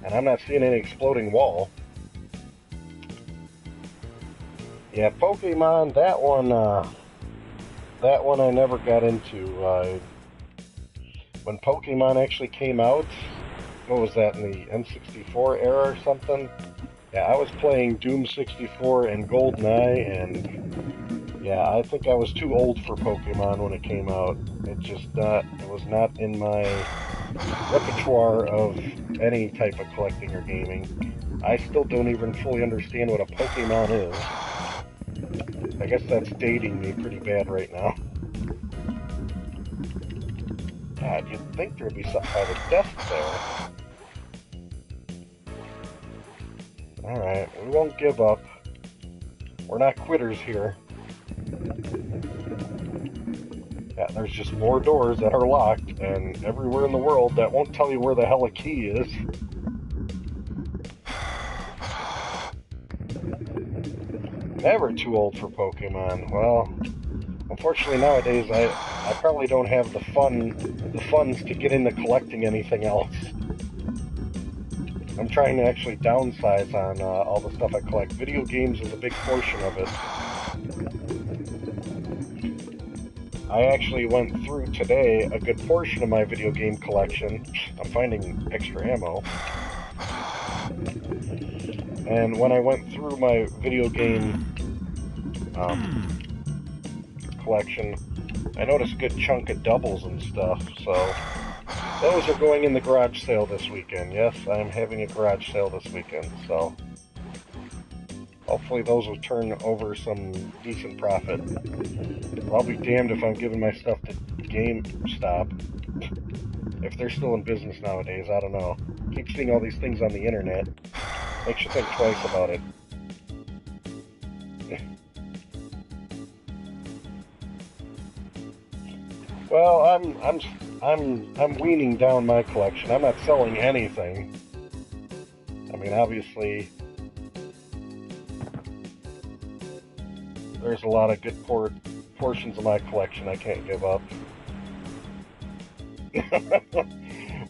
And I'm not seeing any exploding wall. Yeah, Pokemon, that one I never got into. When Pokemon actually came out, what was that, in the N64 era or something? Yeah, I was playing Doom 64 and GoldenEye, and yeah, I think I was too old for Pokemon when it came out. It was not in my repertoire of any type of collecting or gaming. I still don't even fully understand what a Pokemon is. I guess that's dating me pretty bad right now. God, you'd think there'd be something by the desk there. Alright, we won't give up. We're not quitters here. Yeah, there's just more doors that are locked, and everywhere in the world that won't tell you where the hell a key is. Never too old for Pokemon. Well, unfortunately nowadays I probably don't have the funds to get into collecting anything else. I'm trying to actually downsize on all the stuff I collect. Video games is a big portion of it. I actually went through today a good portion of my video game collection. I'm finding extra ammo. And when I went through my video game collection, I noticed a good chunk of doubles and stuff, so those are going in the garage sale this weekend. Yes, I'm having a garage sale this weekend, so hopefully those will turn over some decent profit. I'll be damned if I'm giving my stuff to GameStop. If they're still in business nowadays, I don't know. Keep seeing all these things on the internet. Makes you think twice about it. Well, I'm weaning down my collection. I'm not selling anything. I mean, obviously, there's a lot of good portions of my collection I can't give up.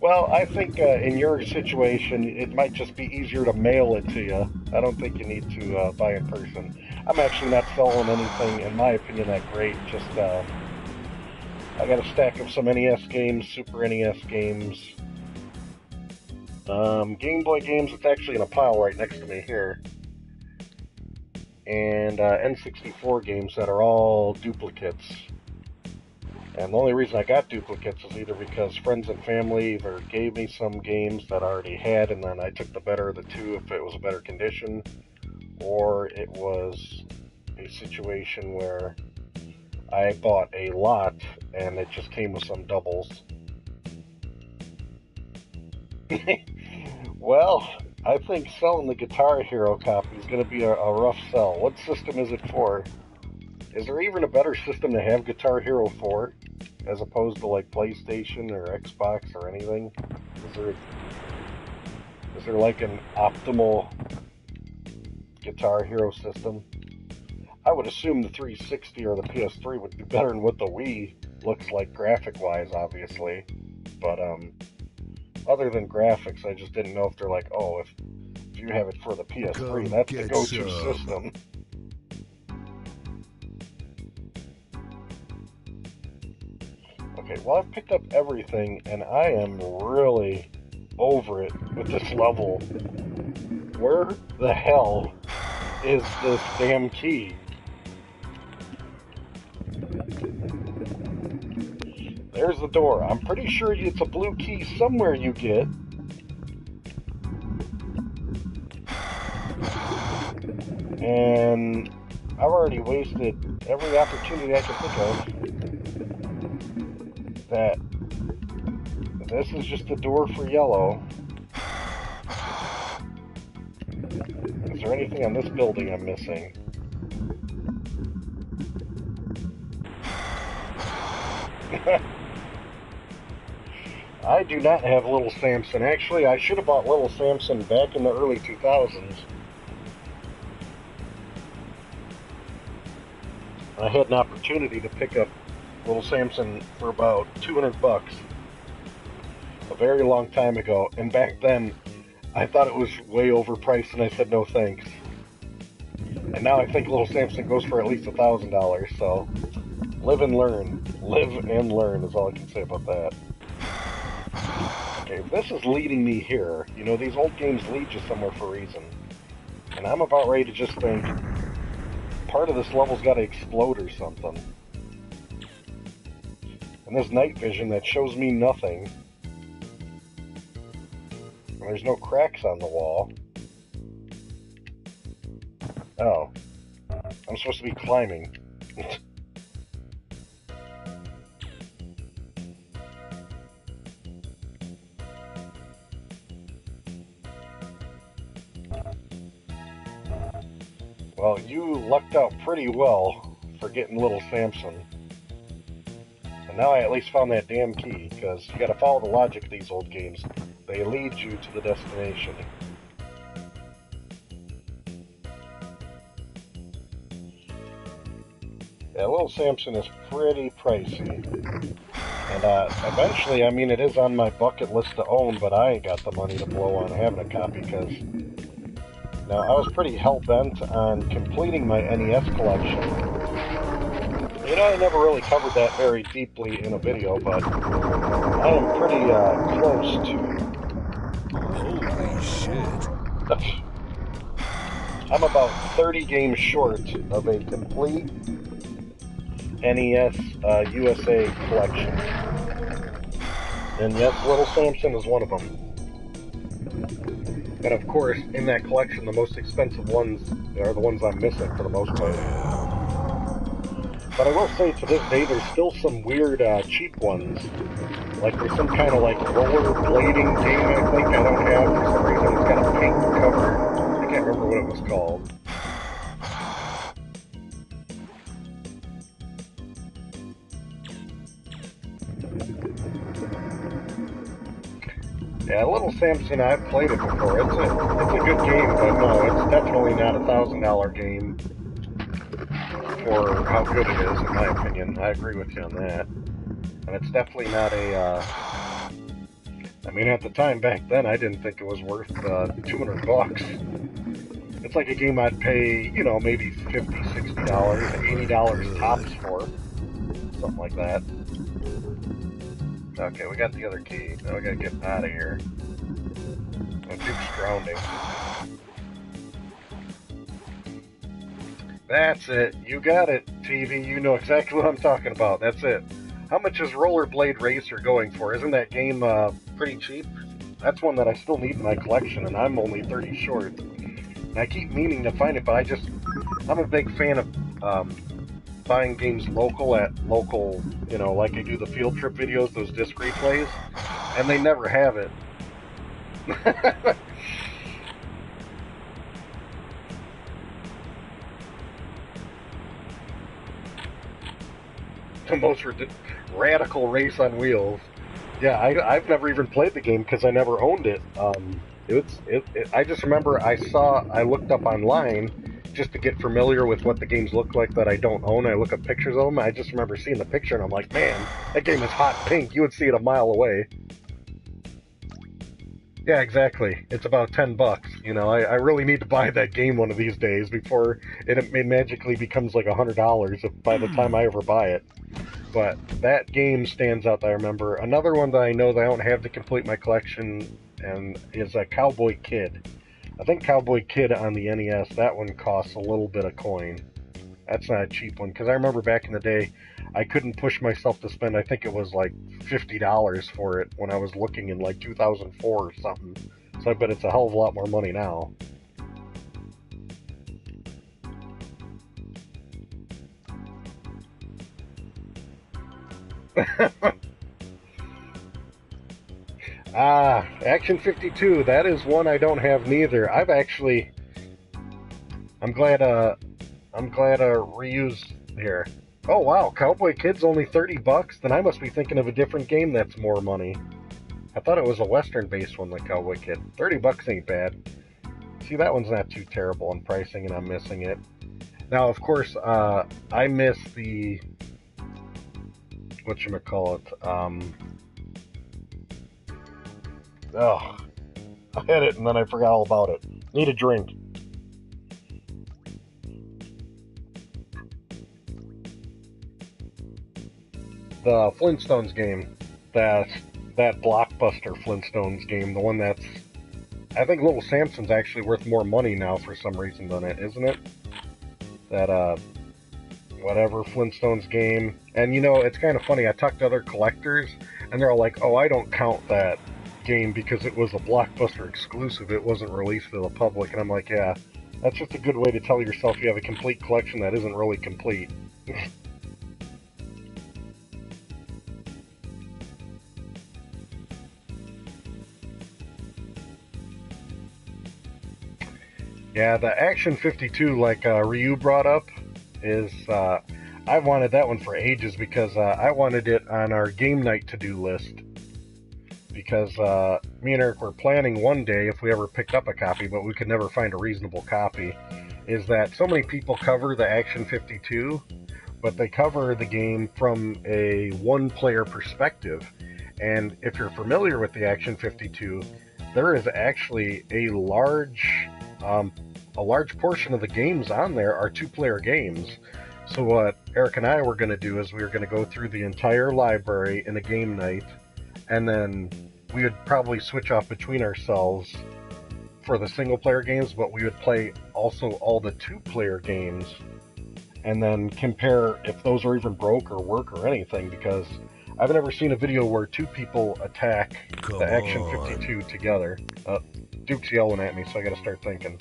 Well, I think in your situation, it might just be easier to mail it to you. I don't think you need to buy in person. I'm actually not selling anything, in my opinion, that great. Just, I got a stack of some NES games, Super NES games, Game Boy games. It's actually in a pile right next to me here. And N64 games that are all duplicates. And the only reason I got duplicates is either because friends and family either gave me some games that I already had, and then I took the better of the two if it was a better condition, or it was a situation where I bought a lot and it just came with some doubles. Well, I think selling the Guitar Hero copy is going to be a rough sell. What system is it for? Is there even a better system to have Guitar Hero for, as opposed to like PlayStation or Xbox or anything? Is there like an optimal Guitar Hero system? I would assume the 360 or the PS3 would be better than what the Wii looks like graphic-wise, obviously. But other than graphics, I just didn't know if they're like, oh, if you have it for the PS3, that's the go-to system. Okay, well, I've picked up everything, and I am really over it with this level. Where the hell is this damn key? There's the door. I'm pretty sure it's a blue key somewhere you get. And I've already wasted every opportunity I can think of. That this is just a door for yellow. Is there anything on this building I'm missing? I do not have Little Samson. Actually, I should have bought Little Samson back in the early 2000s. I had an opportunity to pick up Little Samson for about $200 a very long time ago, and back then I thought it was way overpriced, and I said no thanks. And now I think Little Samson goes for at least $1,000. So live and learn. Live and learn is all I can say about that. Okay, this is leading me here. You know, these old games lead you somewhere for a reason. And I'm about ready to just think, part of this level's got to explode or something. And there's night vision that shows me nothing. And there's no cracks on the wall. Oh. I'm supposed to be climbing. Well, you lucked out pretty well for getting Little Samson. And now I at least found that damn key, because you gotta follow the logic of these old games. They lead you to the destination. Yeah, Little Samson is pretty pricey. And eventually, I mean, it is on my bucket list to own, but I ain't got the money to blow on having a copy, because... Now, I was pretty hell-bent on completing my NES collection. You know, I never really covered that very deeply in a video, but I am pretty close to... Holy shit. I'm about 30 games short of a complete NES USA collection. And yes, Little Samson is one of them. And of course, in that collection, the most expensive ones are the ones I'm missing for the most part. But I will say, to this day, there's still some weird, cheap ones. Like, there's some kind of, like, roller blading game I think I don't have for some reason. It's got a pink cover. I can't remember what it was called. Yeah, Little Samson, I've played it before. It's a good game, but no, it's definitely not a $1,000 game for how good it is, in my opinion. I agree with you on that. And it's definitely not a, I mean, at the time back then, I didn't think it was worth $200. It's like a game I'd pay, you know, maybe $50, $60, $80 tops for. Something like that. Okay, we got the other key. Now we gotta get out of here. Duke's drowning. That's it. You got it, TV. You know exactly what I'm talking about. That's it. How much is Rollerblade Racer going for? Isn't that game pretty cheap? That's one that I still need in my collection, and I'm only 30 short. And I keep meaning to find it, but I'm a big fan of buying games local, you know, like I do the field trip videos, those disc replays, and they never have it. The most radical race on wheels. Yeah, I've never even played the game because I never owned it. I just remember I looked up online just to get familiar with what the games look like that I don't own. I look up pictures of them. I just remember seeing the picture and I'm like, man, that game is hot pink. You would see it a mile away. Yeah, exactly. It's about $10. You know, I really need to buy that game one of these days before it magically becomes like $100 by the time I ever buy it. But that game stands out that I remember. Another one that I know that I don't have to complete my collection and is a Cowboy Kid. I think Cowboy Kid on the NES, that one costs a little bit of coin. That's not a cheap one, because I remember back in the day, I couldn't push myself to spend, I think it was like $50 for it when I was looking in like 2004 or something. So I bet it's a hell of a lot more money now. Action 52, that is one I don't have neither. I'm glad reuse here. Oh wow, Cowboy Kid's only $30? Then I must be thinking of a different game that's more money. I thought it was a Western-based one like Cowboy Kid. $30 ain't bad. See, that one's not too terrible in pricing, and I'm missing it. Now, of course, I miss the... whatchamacallit? Oh, I had it and then I forgot all about it. Need a drink. The Flintstones game. That blockbuster Flintstones game. The one that's... I think Little Samson's actually worth more money now for some reason than it, isn't it? That, whatever Flintstones game. And you know, it's kind of funny. I talked to other collectors and they're all like, oh, I don't count that game because it was a Blockbuster exclusive. It wasn't released to the public. And I'm like, yeah, that's just a good way to tell yourself you have a complete collection that isn't really complete. Yeah, the Action 52, like Ryu brought up, is, I wanted that one for ages because I wanted it on our game night to-do list. Because me and Eric were planning one day, if we ever picked up a copy, but we could never find a reasonable copy, is that so many people cover the Action 52, but they cover the game from a one-player perspective. And if you're familiar with the Action 52, there is actually a large portion of the games on there are two-player games. So what Eric and I were going to do is we were going to go through the entire library in a game night, and then we would probably switch off between ourselves for the single-player games, but we would play also all the two-player games, and then compare if those are even broke or work or anything, because I've never seen a video where two people attack the Action 52 together. Duke's yelling at me, so I gotta start thinking.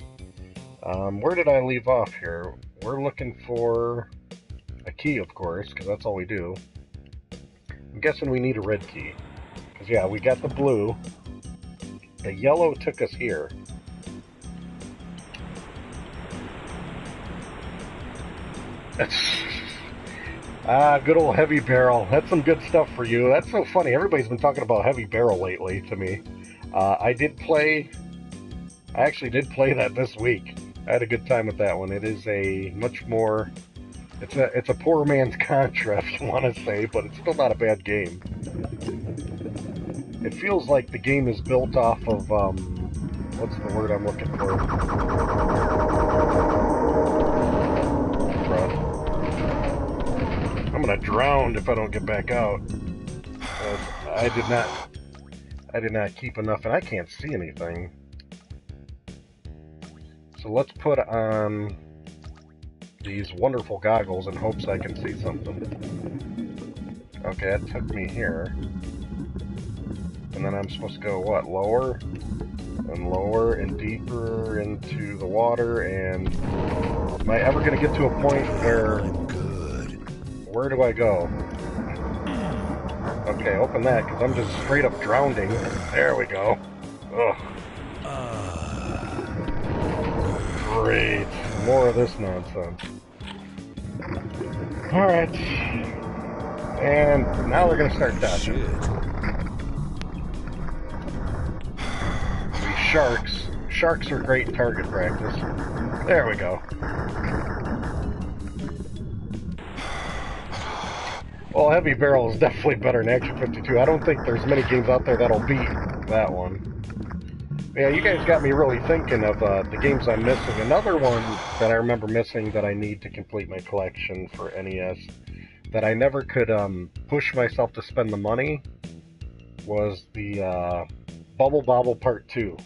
Where did I leave off here? We're looking for a key, of course, because that's all we do. I'm guessing we need a red key. Because, yeah, we got the blue. The yellow took us here. That's... good old Heavy Barrel. That's some good stuff for you. That's so funny. Everybody's been talking about Heavy Barrel lately to me. I actually did play that this week. I had a good time with that one. It is a much more... It's a poor man's Contra, if you want to say, but it's still not a bad game. It feels like the game is built off of, what's the word I'm looking for? I'm gonna drown if I don't get back out. I did not keep enough, and I can't see anything. So let's put on these wonderful goggles in hopes I can see something. Okay, that took me here. And then I'm supposed to go, what, lower? And lower and deeper into the water, and... Am I ever going to get to a point where... Where do I go? Okay, open that, because I'm just straight up drowning. There we go. Ugh. Great. More of this nonsense. Alright. And now we're going to start dodging. These sharks. Sharks are great target practice. There we go. Well, Heavy Barrel is definitely better than Action 52. I don't think there's many games out there that'll beat that one. Yeah, you guys got me really thinking of the games I'm missing. Another one that I remember missing that I need to complete my collection for NES that I never could push myself to spend the money was the Bubble Bobble Part 2.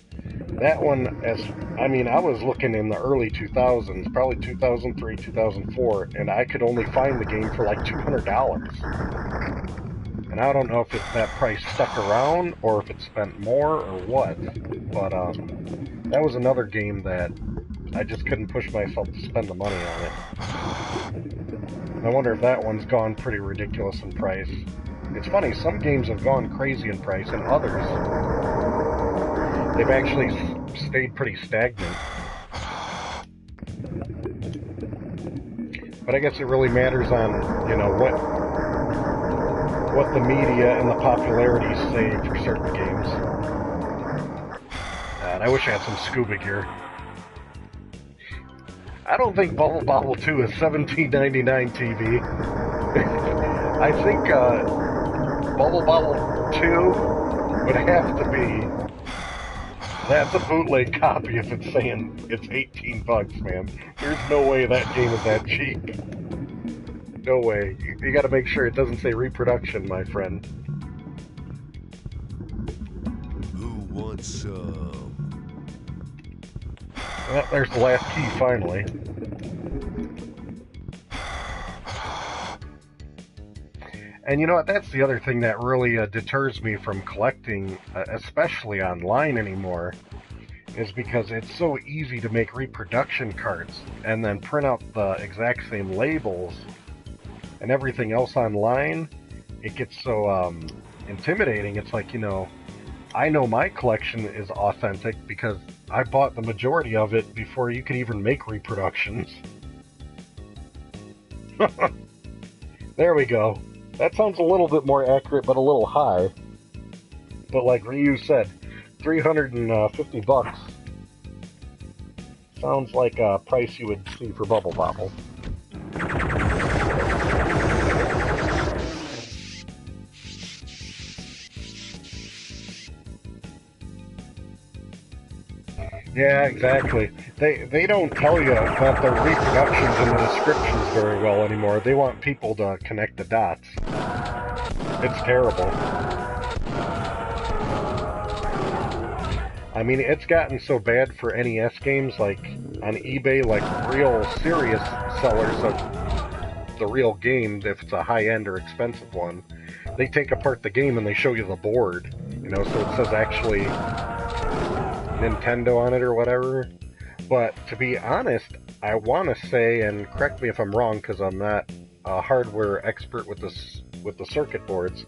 That one, I was looking in the early 2000s, probably 2003, 2004, and I could only find the game for like $200. And I don't know if that price stuck around, or if it spent more, or what. But, that was another game that I just couldn't push myself to spend the money on it. I wonder if that one's gone pretty ridiculous in price. It's funny, some games have gone crazy in price, and others, they've actually stayed pretty stagnant. But I guess it really matters on, you know, what the media and the popularity say for certain games. And I wish I had some scuba gear. I don't think Bubble Bobble 2 is $17.99 TV. I think Bubble Bobble 2 would have to be... That's a bootleg copy if it's saying it's 18 bucks, man. There's no way that game is that cheap. No way. You gotta make sure it doesn't say reproduction, my friend. Who wants some? Well, there's the last key, finally. And you know what? That's the other thing that really deters me from collecting, especially online anymore, is because it's so easy to make reproduction cards and then print out the exact same labels and everything else online. It gets so intimidating. It's like, you know, I know my collection is authentic because I bought the majority of it before you could even make reproductions. There we go. That sounds a little bit more accurate, but a little high. But like Ryu said, 350 bucks sounds like a price you would see for Bubble Bobble. Yeah, exactly. They don't tell you about the reproductions and the descriptions very well anymore. They want people to connect the dots. It's terrible. I mean, it's gotten so bad for NES games, like on eBay, like real serious sellers of the real game, if it's a high-end or expensive one, they take apart the game and they show you the board, you know, so it says actually Nintendo on it or whatever. But to be honest, I want to say, and correct me if I'm wrong because I'm not a hardware expert with the circuit boards,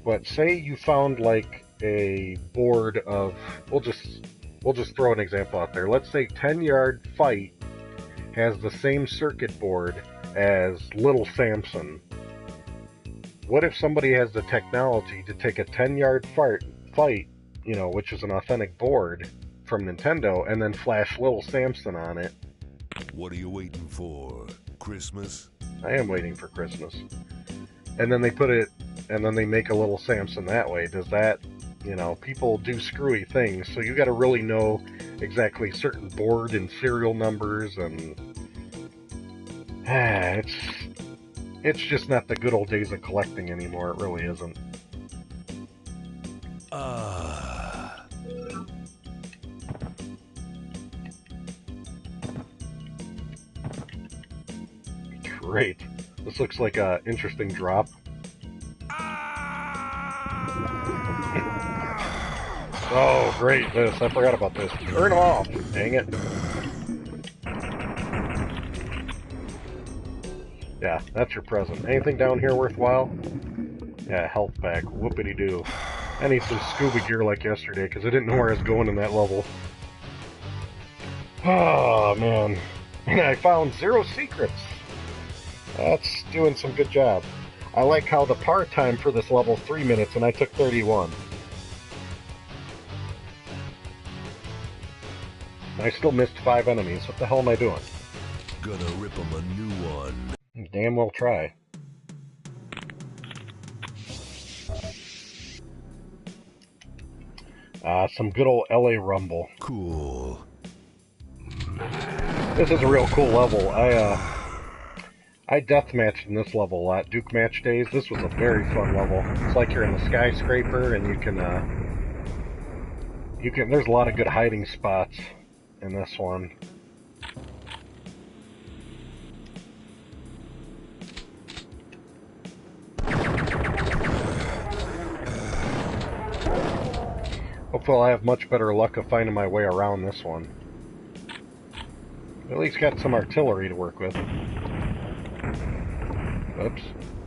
but say you found like a board of, we'll just throw an example out there. Let's say 10-Yard Fight has the same circuit board as Little Samson. What if somebody has the technology to take a 10-Yard Fight, you know, which is an authentic board from Nintendo, and then flash Little Samson on it? What are you waiting for? Christmas? I am waiting for Christmas. And then they put it, and then they make a Little Samson that way. Does that, you know, people do screwy things, so you got to really know exactly certain board and serial numbers, and it's just not the good old days of collecting anymore. It really isn't. Great. This looks like an interesting drop. Oh, great, this. I forgot about this. Turn them off! Dang it. Yeah, that's your present. Anything down here worthwhile? Yeah, health pack. Whoopity-doo. I need some scuba gear like yesterday, because I didn't know where I was going in that level. Oh, man. And I found 0 secrets. That's doing some good job. I like how the par time for this level is 3 minutes, and I took 31. I still missed 5 enemies. What the hell am I doing? Gonna rip them a new one. Damn well try. Some good old LA Rumble. Cool. This is a real cool level. I deathmatched in this level a lot. Duke Match Days. This was a very fun level. It's like you're in a skyscraper and you can, there's a lot of good hiding spots in this one. Hopefully I'll have much better luck of finding my way around this one. At least got some artillery to work with. Oops.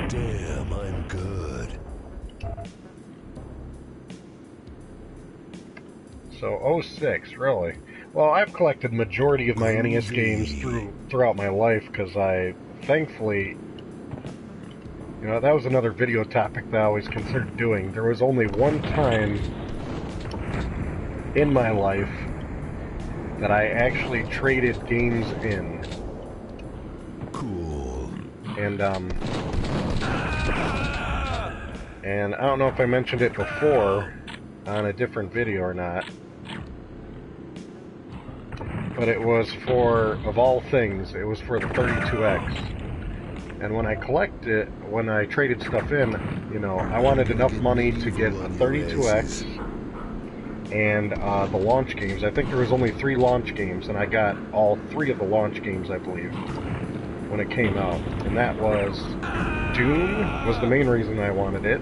Damn, I'm good. So 06, really? Well, I've collected majority of my NES games throughout my life because I thankfully, you know, that was another video topic that I always considered doing. There was only one time in my life that I actually traded games in. Cool. And I don't know if I mentioned it before on a different video or not, but it was for, of all things, it was for the 32X. And when I traded stuff in, you know, I wanted enough money to get a 32X and the launch games. I think there was only 3 launch games, and I got all 3 of the launch games, I believe, when it came out. And that was Doom was the main reason I wanted it.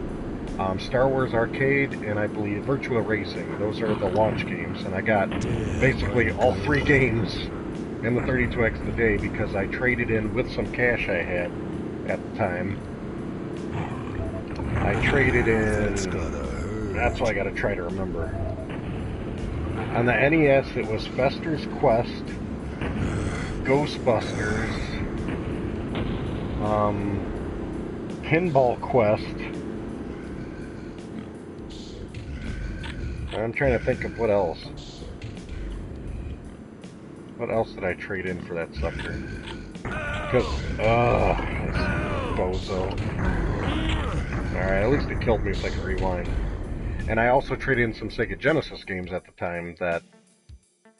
Star Wars Arcade, and I believe Virtua Racing. Those are the launch games, and I got basically all 3 games in the 32X today because I traded in with some cash I had at the time. I traded in... That's what I gotta try to remember. On the NES, it was Fester's Quest, Ghostbusters, Pinball Quest. I'm trying to think of what else. What else did I trade in for that sucker? Because, bozo. Alright, at least it killed me so I could rewind. And I also traded in some Sega Genesis games at the time that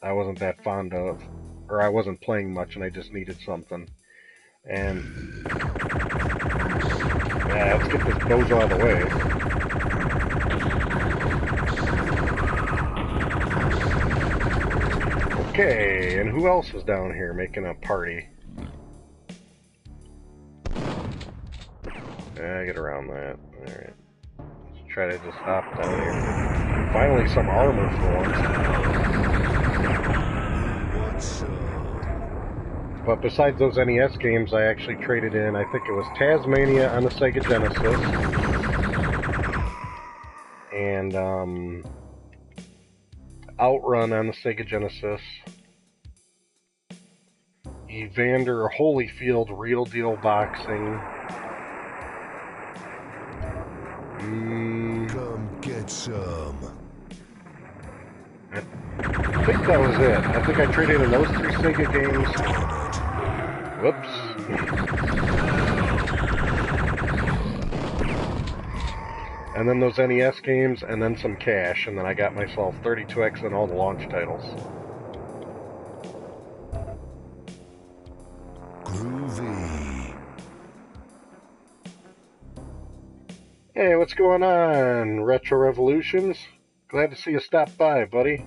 I wasn't that fond of, or I wasn't playing much and I just needed something. And, yeah, let's get this bozo out of the way. Okay, and who else is down here making a party? I get around that. Alright. Let's try to just hop down here. Finally some armor for once. But besides those NES games, I actually traded in, I think it was Tasmania on the Sega Genesis. And, Outrun on the Sega Genesis, Evander Holyfield Real Deal Boxing. Come get some. I think that was it. I think I traded in those 3 Sega games. Whoops. And then those NES games, and then some cash, and then I got myself 32X and all the launch titles. Groovy. Hey, what's going on, Retro Revolutions? Glad to see you stop by, buddy.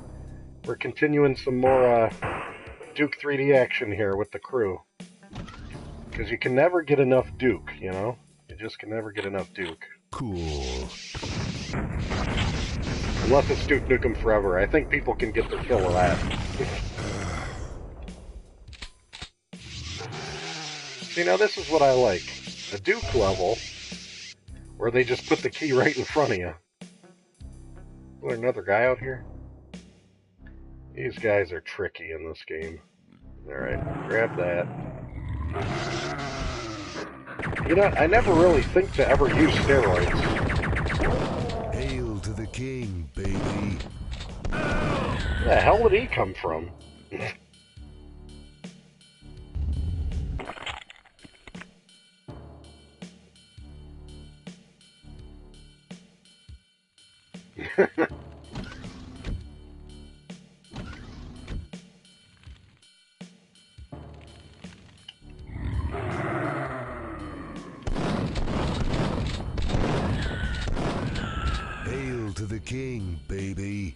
We're continuing some more Duke 3D action here with the crew. Because you can never get enough Duke, you know? You just can never get enough Duke. Cool. Unless it's Duke Nukem Forever. I think people can get their fill of that. See, now this is what I like. A Duke level, where they just put the key right in front of you. Is there another guy out here? These guys are tricky in this game. Alright, grab that. You know, I never really think to ever use steroids. Hail to the king, baby. Where the hell did he come from? Hail to the king, baby.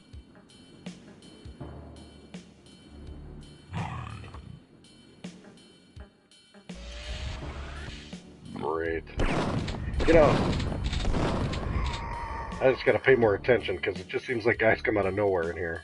Great. You know, I just gotta pay more attention because it just seems like guys come out of nowhere in here.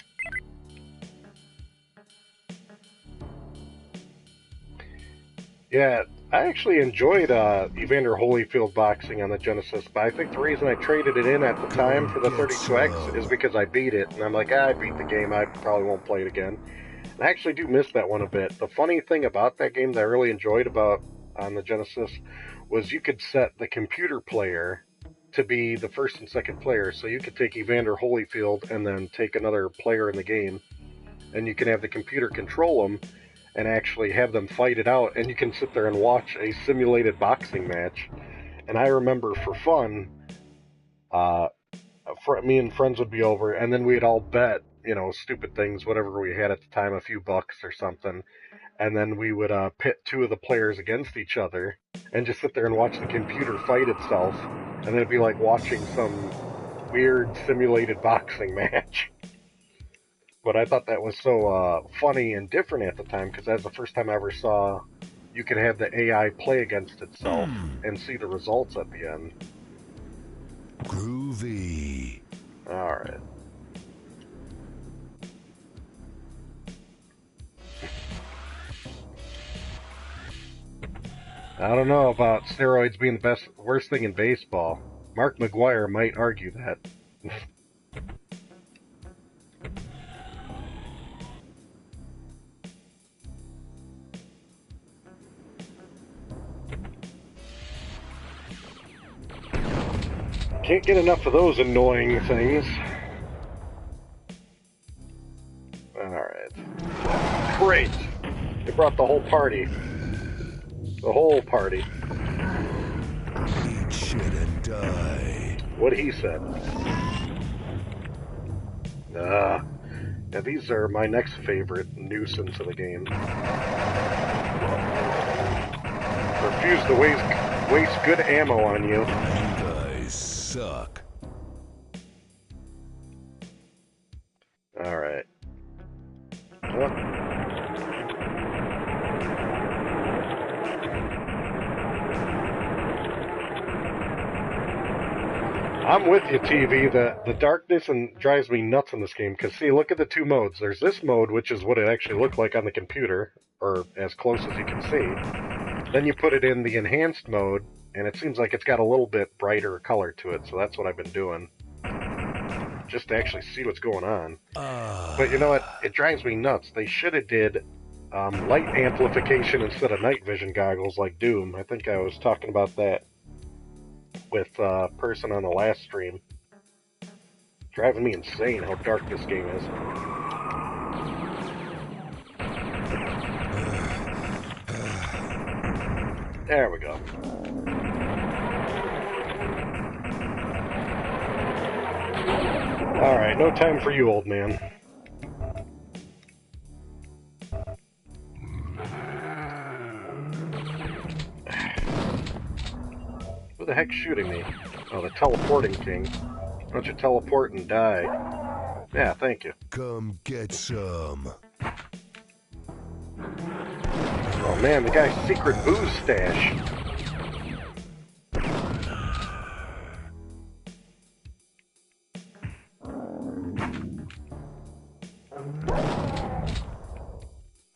Yeah, I actually enjoyed Evander Holyfield Boxing on the Genesis, but I think the reason I traded it in at the time for the 32X is because I beat it, and I'm like, I beat the game, I probably won't play it again. And I actually do miss that one a bit. The funny thing about that game that I really enjoyed about on the Genesis was you could set the computer player to be the first and second player. So you could take Evander Holyfield and then take another player in the game, and you can have the computer control them and actually have them fight it out, and you can sit there and watch a simulated boxing match. And I remember for fun, me and friends would be over, and then we'd all bet, stupid things, whatever we had at the time, a few bucks or something, and then we would pit two of the players against each other and just sit there and watch the computer fight itself, and then it'd be like watching some weird simulated boxing match. But I thought that was so funny and different at the time, because that's the first time I ever saw you could have the AI play against itself and see the results at the end. Groovy. Alright. I don't know about steroids being the worst thing in baseball. Mark McGwire might argue that. Can't get enough of those annoying things. Alright. Great! They brought the whole party. The whole party. Eat shit and die. What he said. Now these are my next favorite nuisance of the game. Refuse to waste good ammo on you. You guys suck. Alright. I'm with you, TV. The darkness drives me nuts in this game. Because, see, look at the two modes. There's this mode, which is what it actually looked like on the computer, or as close as you can see. Then you put it in the enhanced mode, and it seems like it's got a little bit brighter color to it, so that's what I've been doing. Just to actually see what's going on. But you know what? It drives me nuts. They should have did light amplification instead of night vision goggles like Doom. I think I was talking about that with a person on the last stream. Driving me insane how dark this game is. There we go. Alright, no time for you, old man. Who the heck's shooting me? Oh, the teleporting king. Why don't you teleport and die? Yeah, thank you. Come get some. Oh man, the guy's secret booze stash.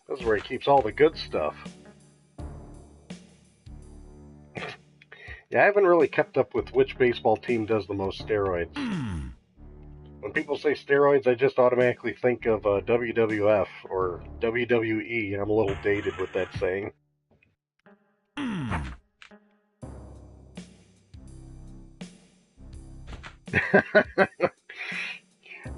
This is where he keeps all the good stuff. Yeah, I haven't really kept up with which baseball team does the most steroids. When people say steroids, I just automatically think of WWF or WWE. I'm a little dated with that saying.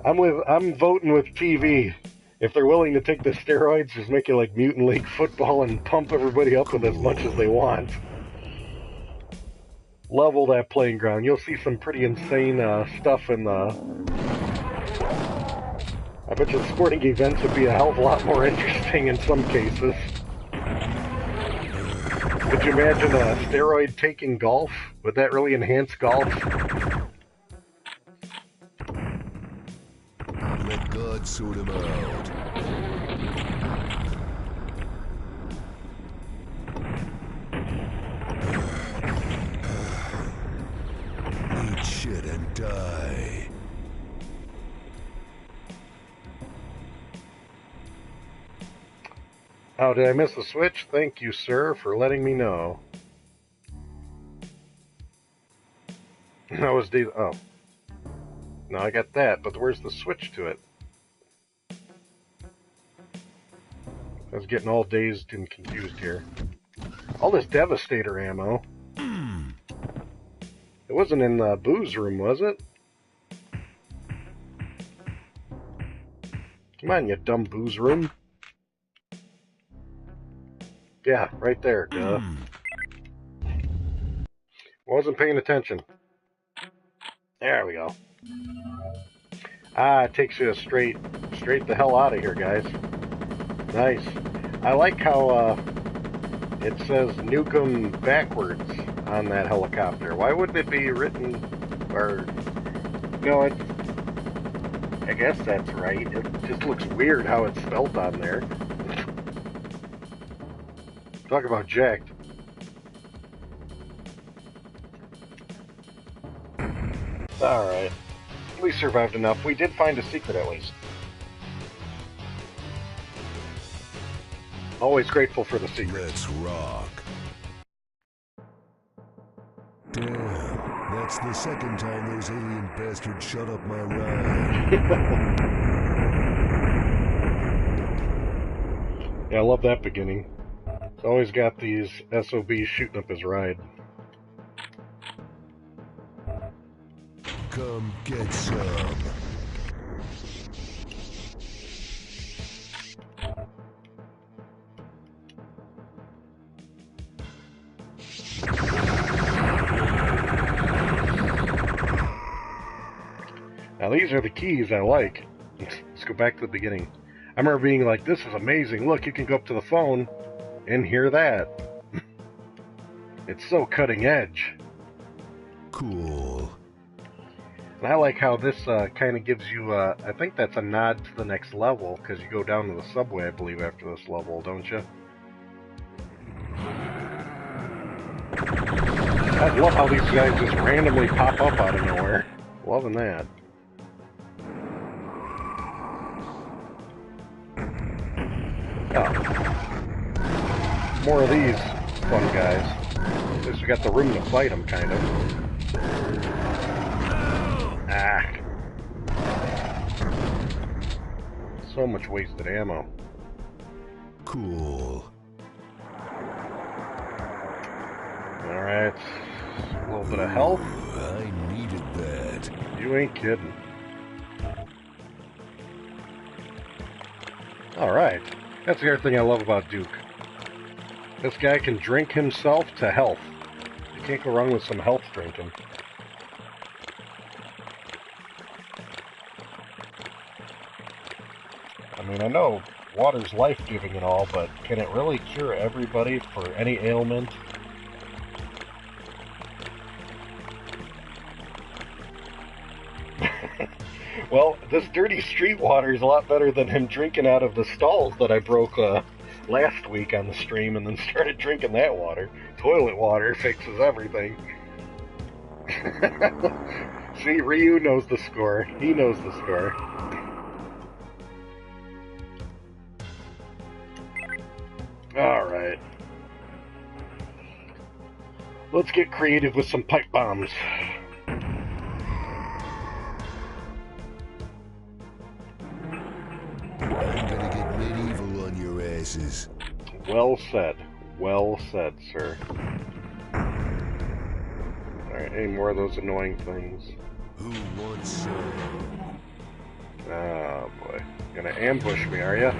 I'm voting with TV. If they're willing to take the steroids, just make it like Mutant League Football and pump everybody up with as much as they want. Level that playing ground. You'll see some pretty insane stuff in the... I bet you the sporting events would be a hell of a lot more interesting in some cases. Could you imagine a steroid taking golf? Would that really enhance golf? Let God sort him out. Eat shit and die. Oh, did I miss the switch? Thank you, sir, for letting me know. That was oh. No, I got that, but where's the switch to it? I was getting all dazed and confused here. All this Devastator ammo. It wasn't in the booze room, was it? Come on, you dumb booze room. Yeah, right there, duh. Wasn't paying attention. There we go. Ah, it takes you straight the hell out of here, guys. Nice. I like how it says Nukem backwards on that helicopter. Why wouldn't it be written, or, no, I guess that's right. It just looks weird how it's spelled on there. Talk about jacked. Alright. We survived enough. We did find a secret at least. Always grateful for the secret. Let's rock. Damn, that's the second time those alien bastards shut up my ride. Yeah, I love that beginning. It's always got these SOBs shooting up his ride. Come get some. Now these are the keys I like. Let's go back to the beginning. I remember being like, this is amazing. Look, you can go up to the phone and hear that. It's so cutting edge. Cool. And I like how this kind of gives you, I think that's a nod to the next level, because you go down to the subway, I believe, after this level, don't you? I love how these guys just randomly pop up out of nowhere. Loving that. Oh. More of these fun guys. At least we got the room to fight them, kind of. Ah. So much wasted ammo. Cool. Alright. A little bit of health. I needed that. You ain't kidding. Alright. That's the other thing I love about Duke. This guy can drink himself to health. You can't go wrong with some health drinking. I mean, I know water's life-giving and all, but can it really cure everybody for any ailment? Well, this dirty street water is a lot better than him drinking out of the stalls that I broke last week on the stream and then started drinking that water. Toilet water fixes everything. See, Ryu knows the score. He knows the score. Alright. Let's get creative with some pipe bombs. I'm gonna get medieval on your asses. Well said. Well said, sir. Alright, any more of those annoying things? Who wants some? Oh boy. Gonna ambush me, are ya?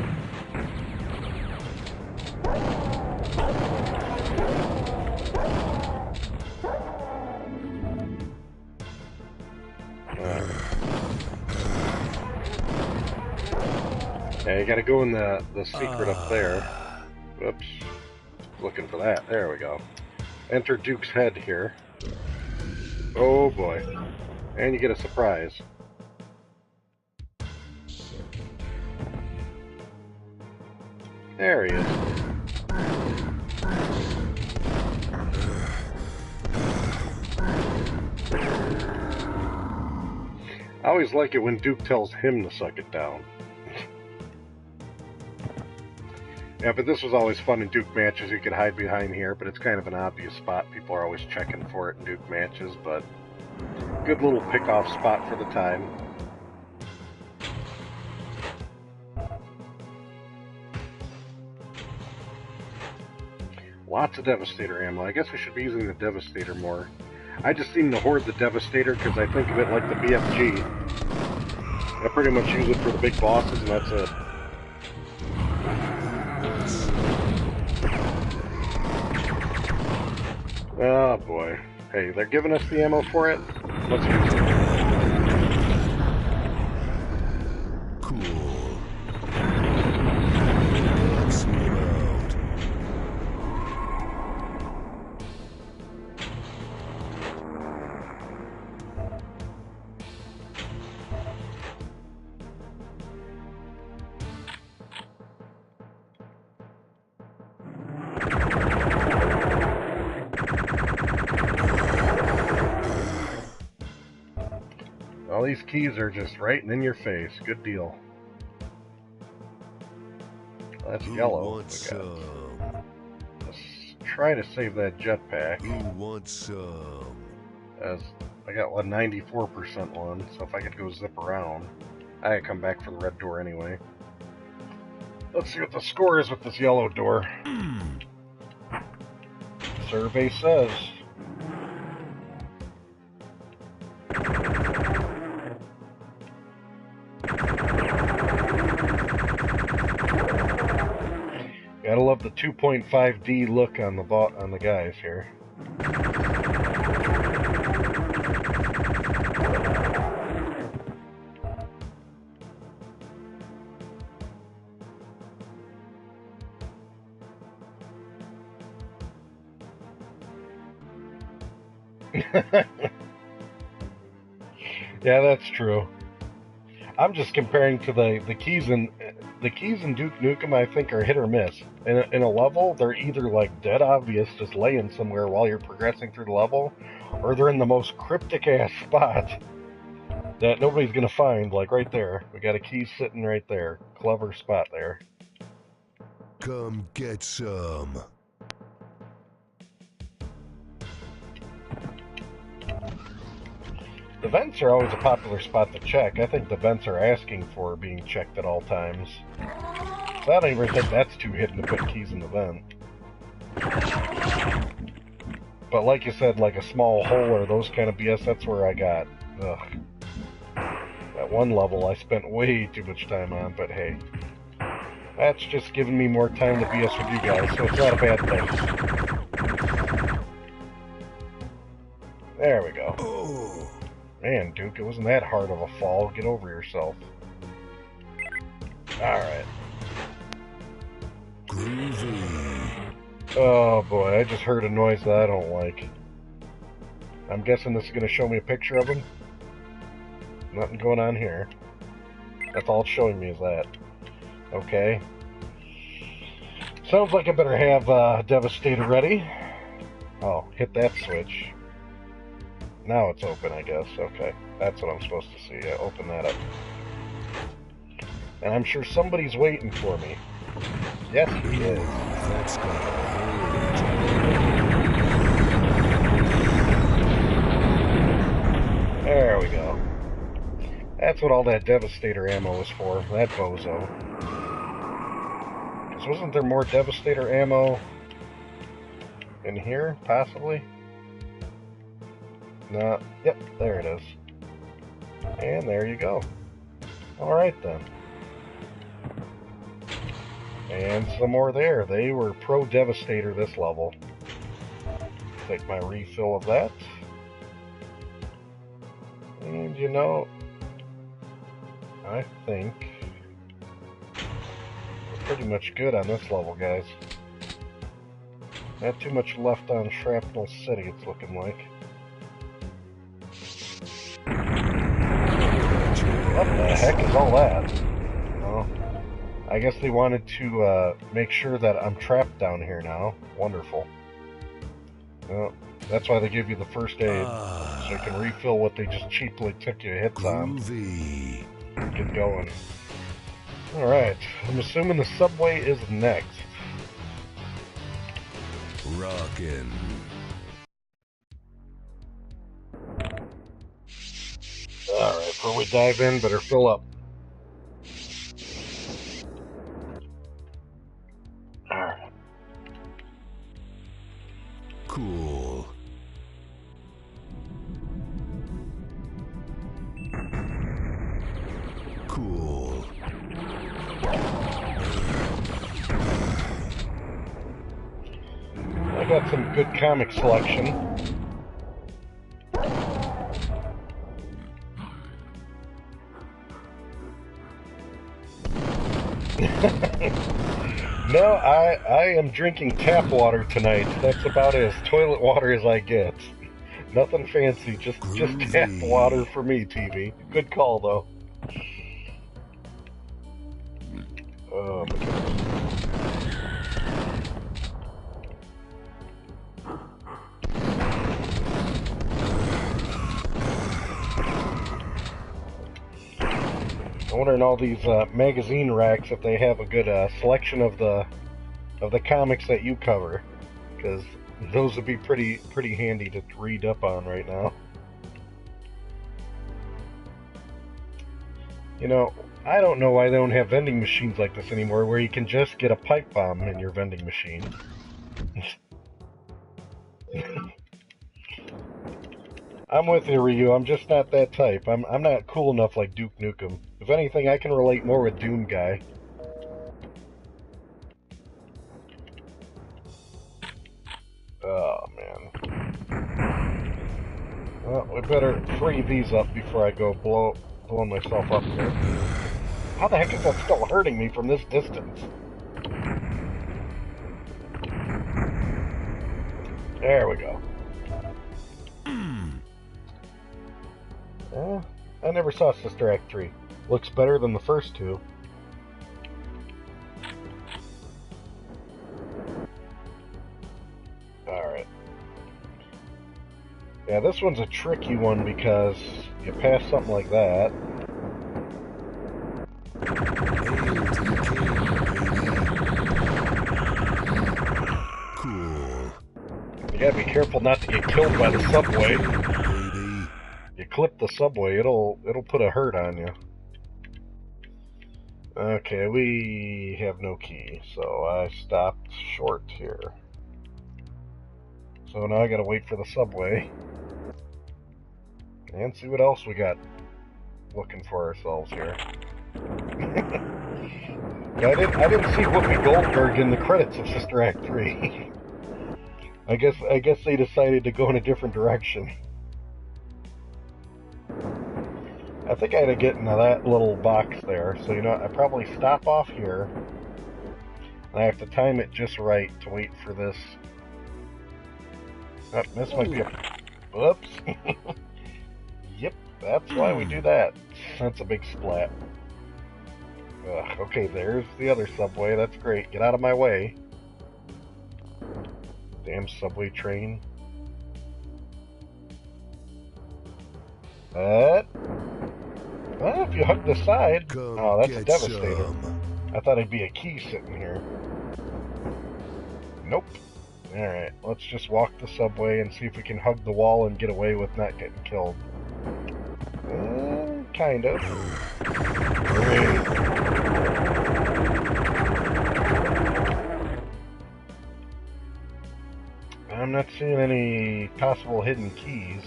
Yeah, you gotta go in the secret up there. Whoops. Looking for that. There we go. Enter Duke's head here. Oh boy. And you get a surprise. There he is. I always like it when Duke tells him to suck it down. Yeah, but this was always fun in Duke matches. You could hide behind here, but it's kind of an obvious spot. People are always checking for it in Duke matches, but good little pick-off spot for the time. Lots of Devastator ammo. I guess I should be using the Devastator more. I just seem to hoard the Devastator because I think of it like the BFG. I pretty much use it for the big bosses, and that's it. Oh boy. Hey, they're giving us the ammo for it? Let's use it. Cool. Let's see it out. All these keys are just right in your face. Good deal. That's yellow. Wants some? Let's try to save that jetpack. Who wants some? As I got a 94% one, so if I could go zip around, I could come back for the red door anyway. Let's see what the score is with this yellow door. Survey says. Gotta love the 2.5D look on the guys here. Yeah, that's true. I'm just comparing to the keys in Duke Nukem. I think are hit or miss. In a level, they're either like dead obvious, just laying somewhere while you're progressing through the level, or they're in the most cryptic ass spot that nobody's gonna find. Like right there, we got a key sitting right there. Clever spot there. Come get some. The vents are always a popular spot to check. I think the vents are asking for being checked at all times. So I don't even think that's too hidden to put keys in the vent. But like you said, like a small hole or those kind of BS, that's where I got. Ugh. That one level I spent way too much time on, but hey. That's just giving me more time to BS with you guys, so it's not a bad thing. There we go. Oh. Man, Duke, it wasn't that hard of a fall. Get over yourself. Alright. Groovy. Oh boy, I just heard a noise that I don't like. I'm guessing this is going to show me a picture of him. Nothing going on here. That's all it's showing me is that. Okay. Sounds like I better have Devastator ready. Oh, hit that switch. Now it's open, I guess. Okay, that's what I'm supposed to see. Yeah, open that up. And I'm sure somebody's waiting for me. Yes, he is. That's gonna hurt. There we go. That's what all that Devastator ammo was for. That bozo. Because wasn't there more Devastator ammo in here, possibly? No. Yep, there it is. And there you go. Alright then. And some more there. They were pro Devastator this level. Take my refill of that. And you know, I think we're pretty much good on this level, guys. Not too much left on Shrapnel City, it's looking like. What the heck is all that? Well, I guess they wanted to make sure that I'm trapped down here now. Wonderful. Well, that's why they give you the first aid, so you can refill what they just cheaply took you hits Groovy. on. Get going. Alright, I'm assuming the subway is next. Rockin'. Alright, before we dive in, better fill up. Alright. got some good comic selection. No, I am drinking tap water tonight. That's about as toilet water as I get. Nothing fancy, just tap water for me, TV. Good call, though. Oh, my goodness. I wonder in all these magazine racks if they have a good selection of the comics that you cover, because those would be pretty handy to read up on right now. You know, I don't know why they don't have vending machines like this anymore, where you can just get a pipe bomb in your vending machine. I'm with you, Ryu. I'm just not that type. I'm not cool enough like Duke Nukem. If anything, I can relate more with Doom Guy. Oh, man. Well, we better free these up before I go blowing myself up here. How the heck is that still hurting me from this distance? There we go. I never saw Sister Act 3. Looks better than the first two. Alright. Yeah, this one's a tricky one because you pass something like that. Cool. You gotta be careful not to get killed by the subway. You clip the subway, it'll put a hurt on you. Okay, we have no key, so I stopped short here. So now I gotta wait for the subway. And see what else we got looking for ourselves here. Yeah, I didn't see Whoopi Goldberg in the credits of Sister Act 3. I guess they decided to go in a different direction. I think I had to get into that little box there, so you know, I probably stop off here. And I have to time it just right to wait for this. Oh, this might be a... Whoops. Yep, that's why we do that. That's a big splat. Ugh, okay, there's the other subway. That's great. Get out of my way. Damn subway train. Well, if you hug the side... Oh, that's a devastator. I thought it'd be a key sitting here. Nope. Alright, let's just walk the subway and see if we can hug the wall and get away with not getting killed. Kind of. Great. I'm not seeing any possible hidden keys.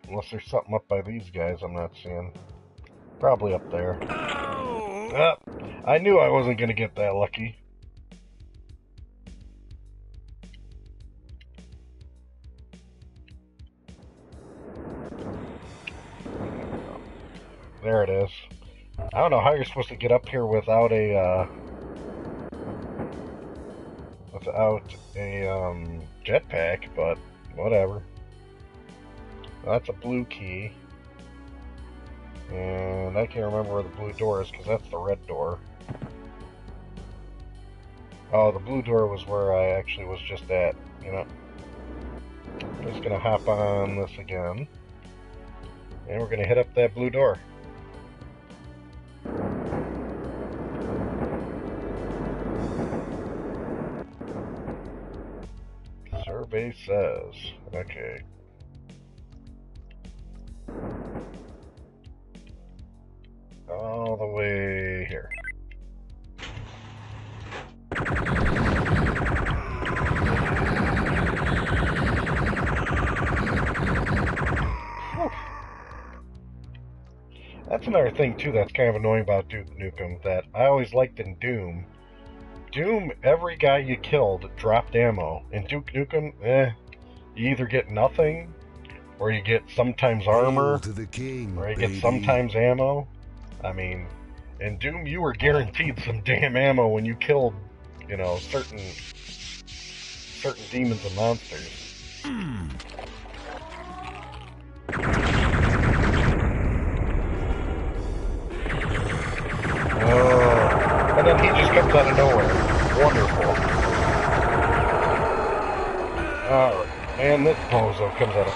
Unless there's something up by these guys I'm not seeing. Probably up there. I knew I wasn't going to get that lucky. There it is. I don't know how you're supposed to get up here without a jetpack, but whatever. That's a blue key. And I can't remember where the blue door is because that's the red door. Oh, the blue door was where I actually was just at. You know, I'm just gonna hop on this again. And we're gonna hit up that blue door. Survey says, okay. All the way here. Whew. That's another thing too that's kind of annoying about Duke Nukem, that I always liked in Doom. Doom, every guy you killed dropped ammo. In Duke Nukem, you either get nothing, or you get sometimes armor, Hail to the king, or you baby. get sometimes ammo. I mean, in Doom, you were guaranteed some damn ammo when you killed, you know, certain demons and monsters. Oh, and then he just comes out of nowhere. Wonderful. Alright, and this bozo comes out of...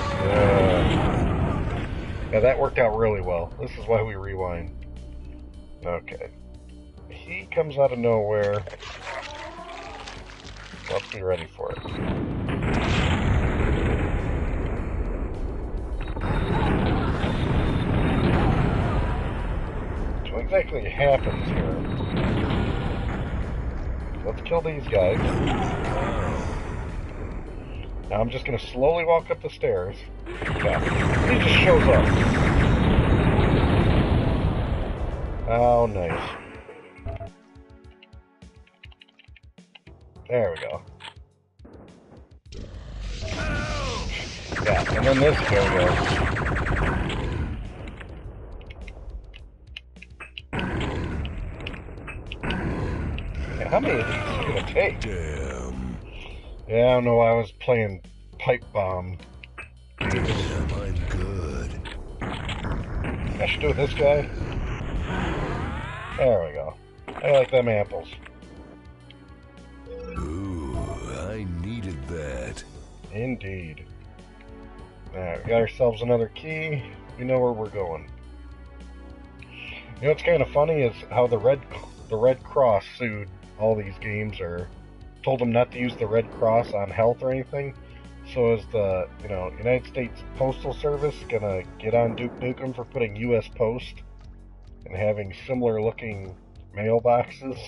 yeah, that worked out really well. This is why we rewind. Okay. He comes out of nowhere. Let's be ready for it. What exactly happens here? Let's kill these guys. Now I'm just going to slowly walk up the stairs. Yeah. He just shows up. Oh, nice. There we go. Yeah, and then this go-go. Yeah, how many of these are you going to take? Damn. Yeah, I don't know, I was playing pipe bomb. Damn, I'm good. I should do with this guy. There we go. I like them apples. Ooh, I needed that. Indeed. Alright, we got ourselves another key. We know where we're going. You know what's kind of funny is how the Red Cross sued all these games, or told them not to use the Red Cross on health or anything. So is the, you know, United States Postal Service gonna get on Duke Nukem for putting U.S. Post and having similar looking mailboxes?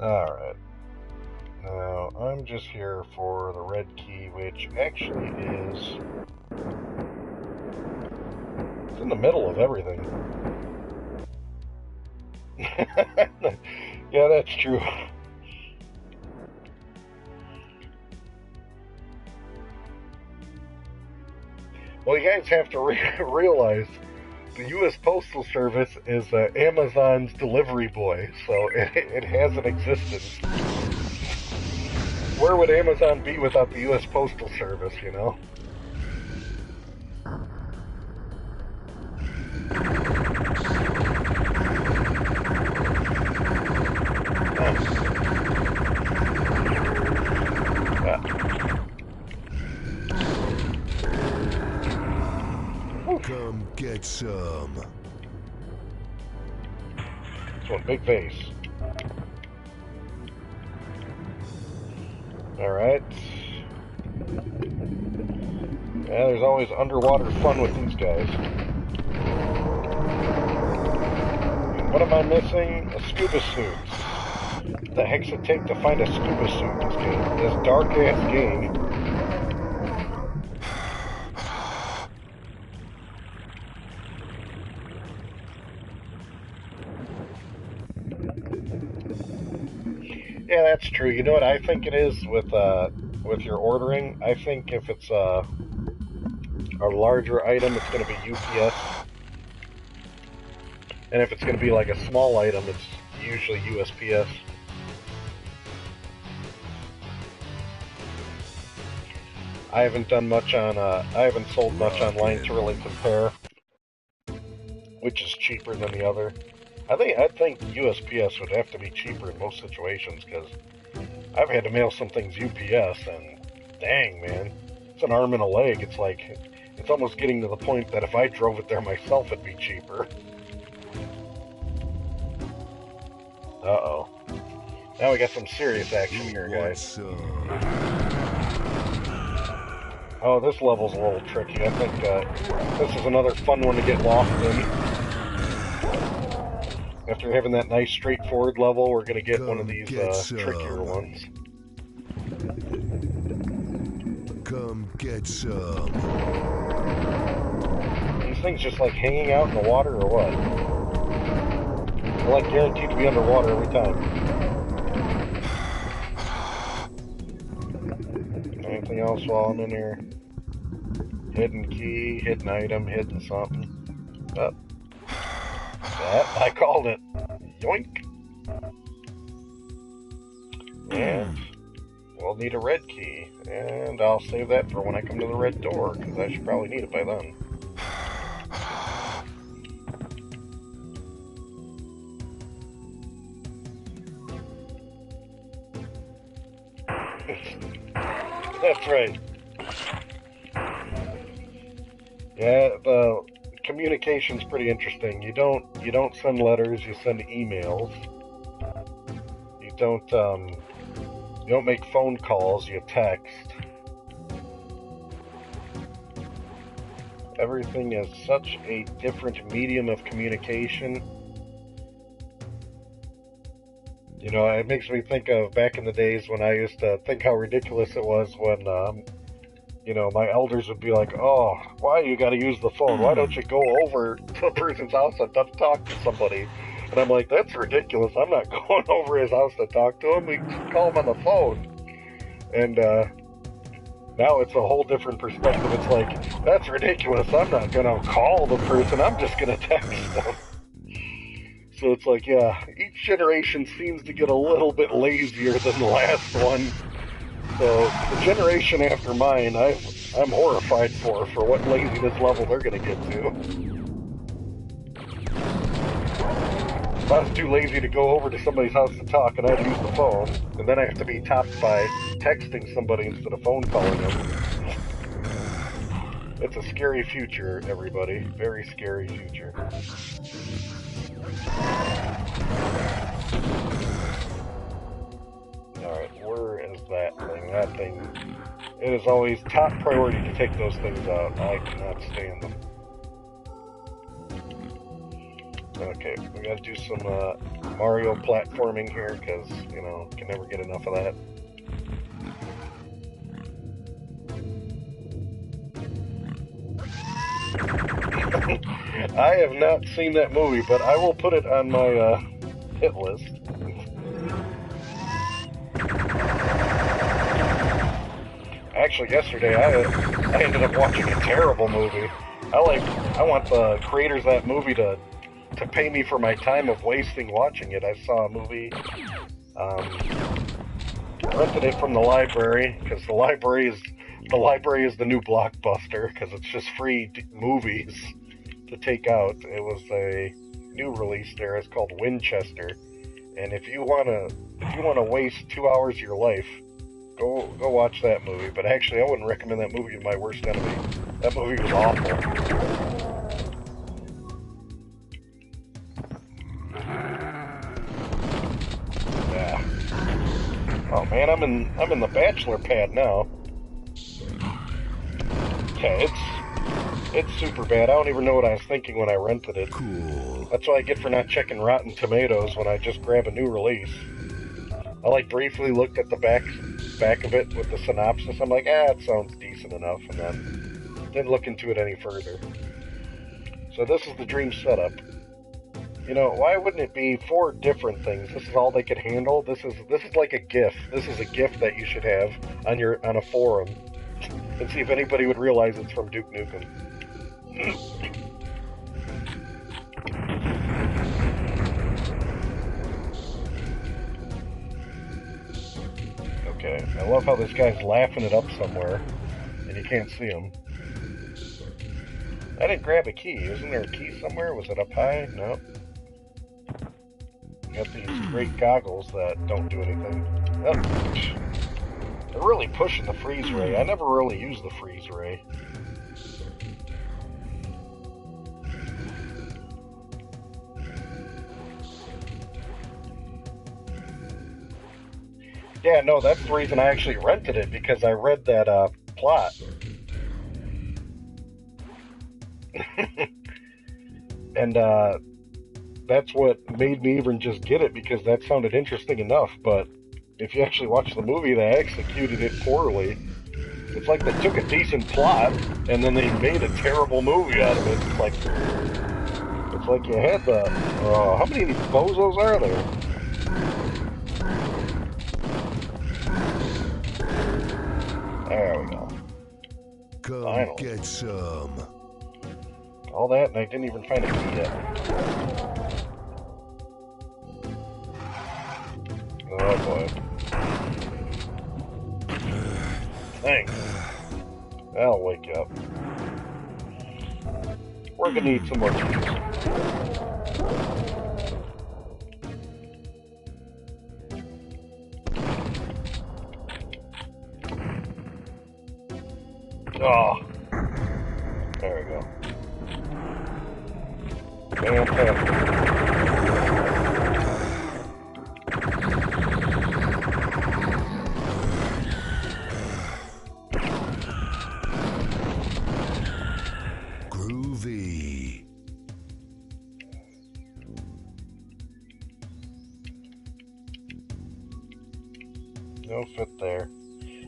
Alright. Now, I'm just here for the red key, which actually is... it's in the middle of everything. Yeah, that's true. Well, you guys have to realize the U.S. Postal Service is Amazon's delivery boy, so it has an existence. Where would Amazon be without the U.S. Postal Service, you know? Come get some. This one, big vase. Alright. Yeah, there's always underwater fun with these guys. What am I missing? A scuba suit. What the heck's it take to find a scuba suit in this game? This dark-ass game. Yeah, that's true. You know what I think it is with your ordering? I think if it's a larger item, it's going to be UPS. And if it's going to be like a small item, it's usually USPS. I haven't done much on, I haven't sold much online to really compare which is cheaper than the other. I think USPS would have to be cheaper in most situations, because I've had to mail some things UPS, and dang, man, it's an arm and a leg. It's like, it's almost getting to the point that if I drove it there myself, it'd be cheaper. Uh-oh. Now we got some serious action here, guys. Oh, this level's a little tricky. I think this is another fun one to get lost in. After having that nice straightforward level, we're going to get one of these trickier ones. Come get some. These things just like hanging out in the water or what? They're like guaranteed to be underwater every time. Anything else while I'm in here? Hidden key, hidden item, hidden something. Oh. That, I called it. Yoink. And we'll need a red key. And I'll save that for when I come to the red door, because I should probably need it by then. That's right. Yeah, the communication's pretty interesting. You don't send letters, you send emails. You don't make phone calls, you text. Everything is such a different medium of communication. You know, it makes me think of back in the days when I used to think how ridiculous it was when, you know, my elders would be like, oh, why you gotta use the phone? Why don't you go over to a person's house and talk to somebody? And I'm like, that's ridiculous. I'm not going over his house to talk to him. We can call him on the phone. And now it's a whole different perspective. It's like, that's ridiculous. I'm not gonna call the person. I'm just gonna text them. So it's like, yeah, each generation seems to get a little bit lazier than the last one. So the generation after mine, I'm horrified for what laziness level they're going to get to. If I was too lazy to go over to somebody's house to talk and I'd use the phone, and then I have to be topped by texting somebody instead of phone calling them. It's a scary future, everybody. Very scary future. Alright, where is that thing? That thing. It is always top priority to take those things out. I cannot stand them. Okay, we gotta do some Mario platforming here, because, you know, can never get enough of that. I have not seen that movie, but I will put it on my hit list. Actually, yesterday I ended up watching a terrible movie. I want the creators of that movie to pay me for my time of wasting watching it. I saw a movie, rented it from the library, because the library is the new Blockbuster, because it's just free movies to take out. It was a new release there. It's called Winchester, and if you wanna waste 2 hours of your life, go watch that movie. But actually, I wouldn't recommend that movie to my worst enemy. That movie was awful. Yeah. Oh man, I'm in the bachelor pad now. Okay, it's super bad. I don't even know what I was thinking when I rented it. Cool. That's what I get for not checking Rotten Tomatoes when I just grab a new release. I briefly looked at the back of it with the synopsis. I'm like, it sounds decent enough, and then didn't look into it any further. So this is the dream setup. You know, why wouldn't it be 4 different things? This is all they could handle. This is like a gift. This is a gift that you should have on a forum, and see if anybody would realize it's from Duke Nukem. Okay, I love how this guy's laughing it up somewhere, and you can't see him. I didn't grab a key. Isn't there a key somewhere? Was it up high? No. Got these great goggles that don't do anything. Oh, they're really pushing the freeze ray. I never really use the freeze ray. Yeah, no, that's the reason I actually rented it, because I read that plot. And that's what made me even just get it, because that sounded interesting enough. But if you actually watch the movie, they executed it poorly. It's like they took a decent plot and then they made a terrible movie out of it. It's like you had the... how many of these bozos are there? There we go. Come Finally. get some. All that, and I didn't even find a key yet. Oh boy. Thanks. That'll wake you up. We're gonna need some more keys. Oh. There we go. Fantastic. Groovy. No fit there.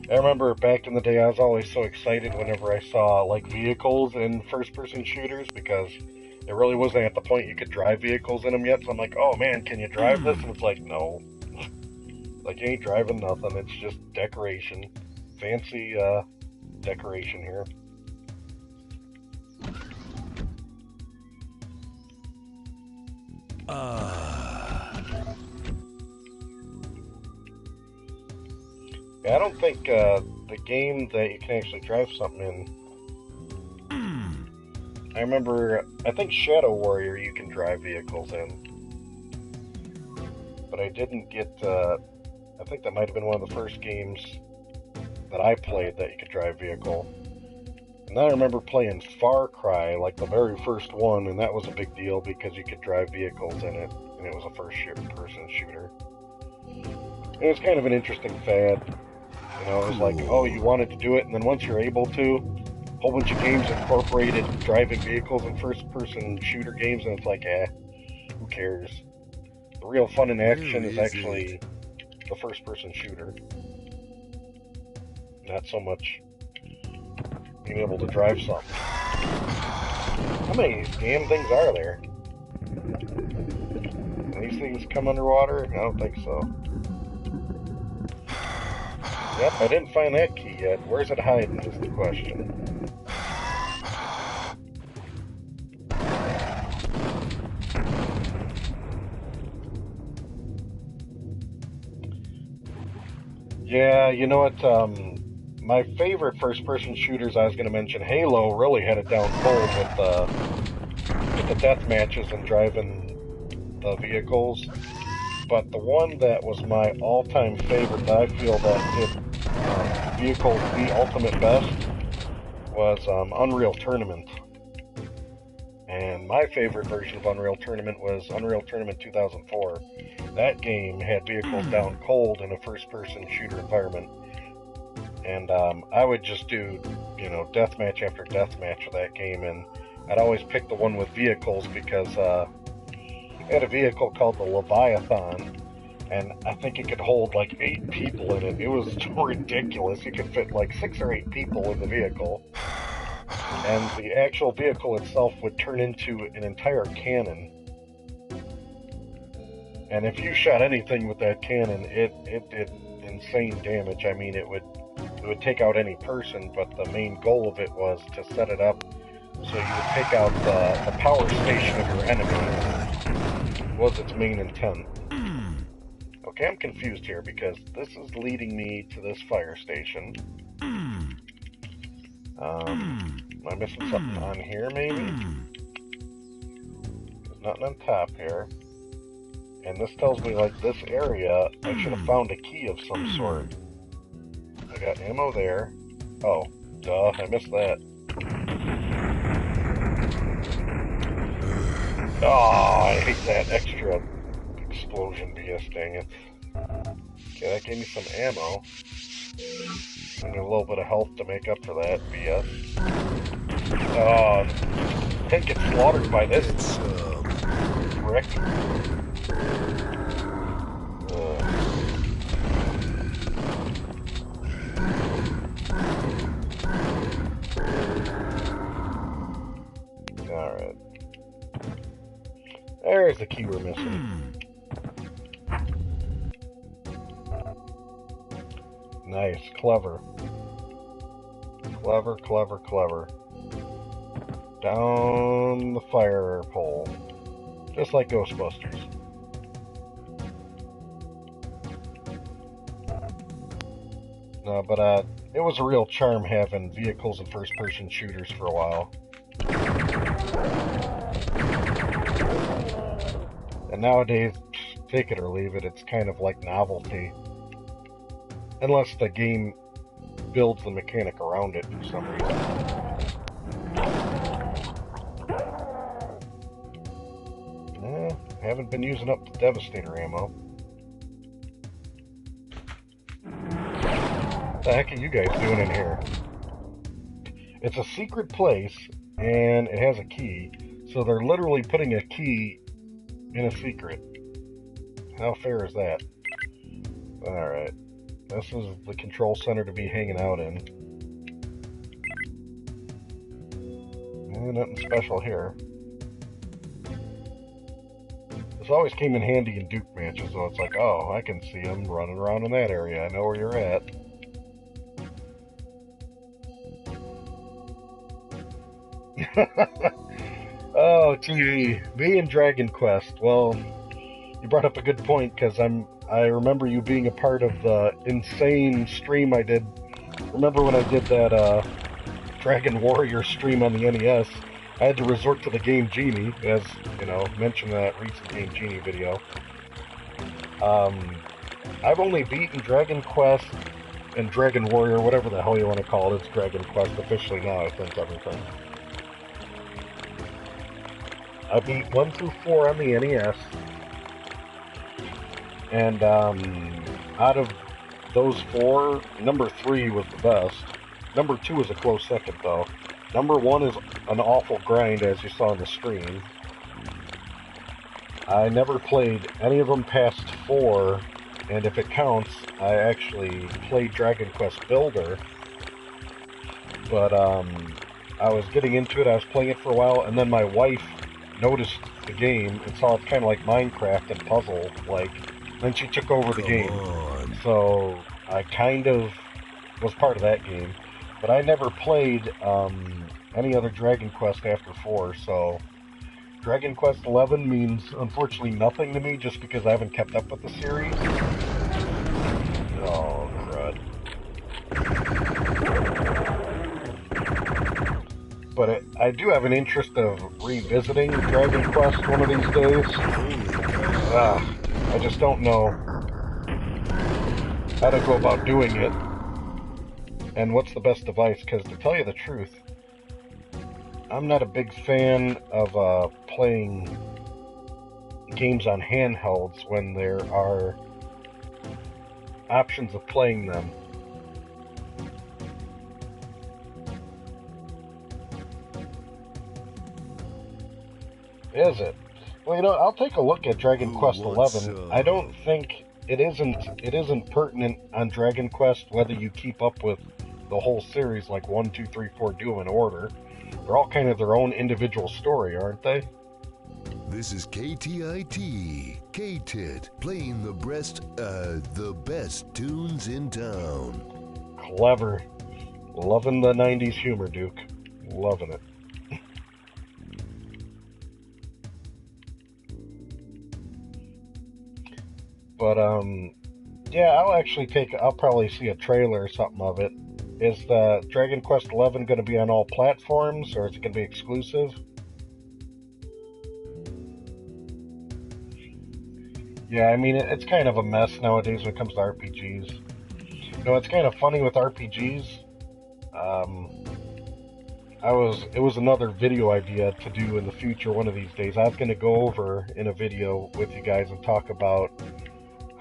I remember back in the day, I was always so excited whenever I saw like vehicles in first-person shooters, because it really wasn't at the point you could drive vehicles in them yet. So I'm like, oh man, can you drive this? And it's like, no. Like, you ain't driving nothing. It's just decoration. Fancy decoration here. Yeah, I don't think the game that you can actually drive something in. I remember, I think Shadow Warrior you can drive vehicles in. But I didn't get, I think that might have been one of the first games that I played that you could drive vehicle. And then I remember playing Far Cry, like the very first one, and that was a big deal because you could drive vehicles in it, and it was a first-person shooter. It was kind of an interesting fad. You know, it was like, oh, you wanted to do it, and then once you're able to, a whole bunch of games incorporated driving vehicles in first-person shooter games, and it's like, who cares? The real fun in action is actually the first-person shooter. Not so much being able to drive something. How many damn things are there? Can these things come underwater? I don't think so. Yep, I didn't find that key yet. Where's it hiding is the question. Yeah, you know what? My favorite first-person shooters, I was going to mention Halo, really had it down cold with the death matches and driving the vehicles. But the one that was my all-time favorite that I feel that did vehicles the ultimate best was Unreal Tournament. And my favorite version of Unreal Tournament was Unreal Tournament 2004. That game had vehicles down cold in a first-person shooter environment. And I would just do, you know, deathmatch after deathmatch of that game, and I'd always pick the one with vehicles because it had a vehicle called the Leviathan, and I think it could hold like 8 people in it. It was ridiculous. You could fit like 6 or 8 people in the vehicle. And the actual vehicle itself would turn into an entire cannon. And if you shot anything with that cannon, it did insane damage. I mean, it would take out any person, but the main goal of it was to set it up so you would take out the power station of your enemy. Was its main intent. Okay, I'm confused here because this is leading me to this fire station. Am I missing something on here, maybe? There's nothing on top here. And this tells me, like, this area, I should have found a key of some sort. I got ammo there. Oh, duh, I missed that. Oh, I hate that extra explosion BS, dang it. Okay, that gave me some ammo. And a little bit of health to make up for that BS. Oh, didn't get slaughtered by this brick. Alright. There's the key we're missing. Nice, clever. Clever, clever, clever. Down the fire pole. Just like Ghostbusters. No, but it was a real charm having vehicles and first-person shooters for a while. And nowadays, take it or leave it, it's kind of like novelty. Unless the game builds the mechanic around it for some reason. Haven't been using up the Devastator ammo. What the heck are you guys doing in here? It's a secret place, and it has a key, so they're literally putting a key in a secret. How fair is that? Alright. This is the control center to be hanging out in. Nothing special here. This always came in handy in Duke matches, so it's like, oh, I can see them running around in that area. I know where you're at. Oh, TV. Me and Dragon Quest. Well, you brought up a good point, because I remember you being a part of the insane stream I did. Remember when I did that Dragon Warrior stream on the NES? I had to resort to the Game Genie, as, you know, mentioned in that recent Game Genie video. I've only beaten Dragon Quest and Dragon Warrior, whatever the hell you want to call it. It's Dragon Quest officially now, I think, everything. I beat 1 through 4 on the NES. And out of those 4, number 3 was the best. Number 2 was a close second, though. Number 1 is an awful grind, as you saw on the stream. I never played any of them past 4, and if it counts, I actually played Dragon Quest Builder. But I was getting into it, I was playing it for a while, and then my wife noticed the game and saw it's kind of like Minecraft and puzzle-like. Then she took over the game. So I kind of was part of that game. But I never played any other Dragon Quest after 4, so Dragon Quest 11 means, unfortunately, nothing to me just because I haven't kept up with the series. Oh, crud. But I do have an interest of revisiting Dragon Quest one of these days. I just don't know how to go about doing it. And what's the best device? Because to tell you the truth, I'm not a big fan of playing games on handhelds when there are options of playing them. Is it? Well, you know, I'll take a look at Dragon Quest 11. I don't think it isn't pertinent on Dragon Quest whether you keep up with the whole series, like 1, 2, 3, 4, do them in order. They're all kind of their own individual story, aren't they? This is KTIT, K-Tit, playing the best tunes in town. Clever. Loving the 90s humor, Duke. Loving it. But, yeah, I'll probably see a trailer or something of it. Is the Dragon Quest 11 going to be on all platforms, or is it going to be exclusive? Yeah, I mean, it's kind of a mess nowadays when it comes to RPGs. You know, it's kind of funny with RPGs. It was another video idea to do in the future one of these days. I was going to go over in a video with you guys and talk about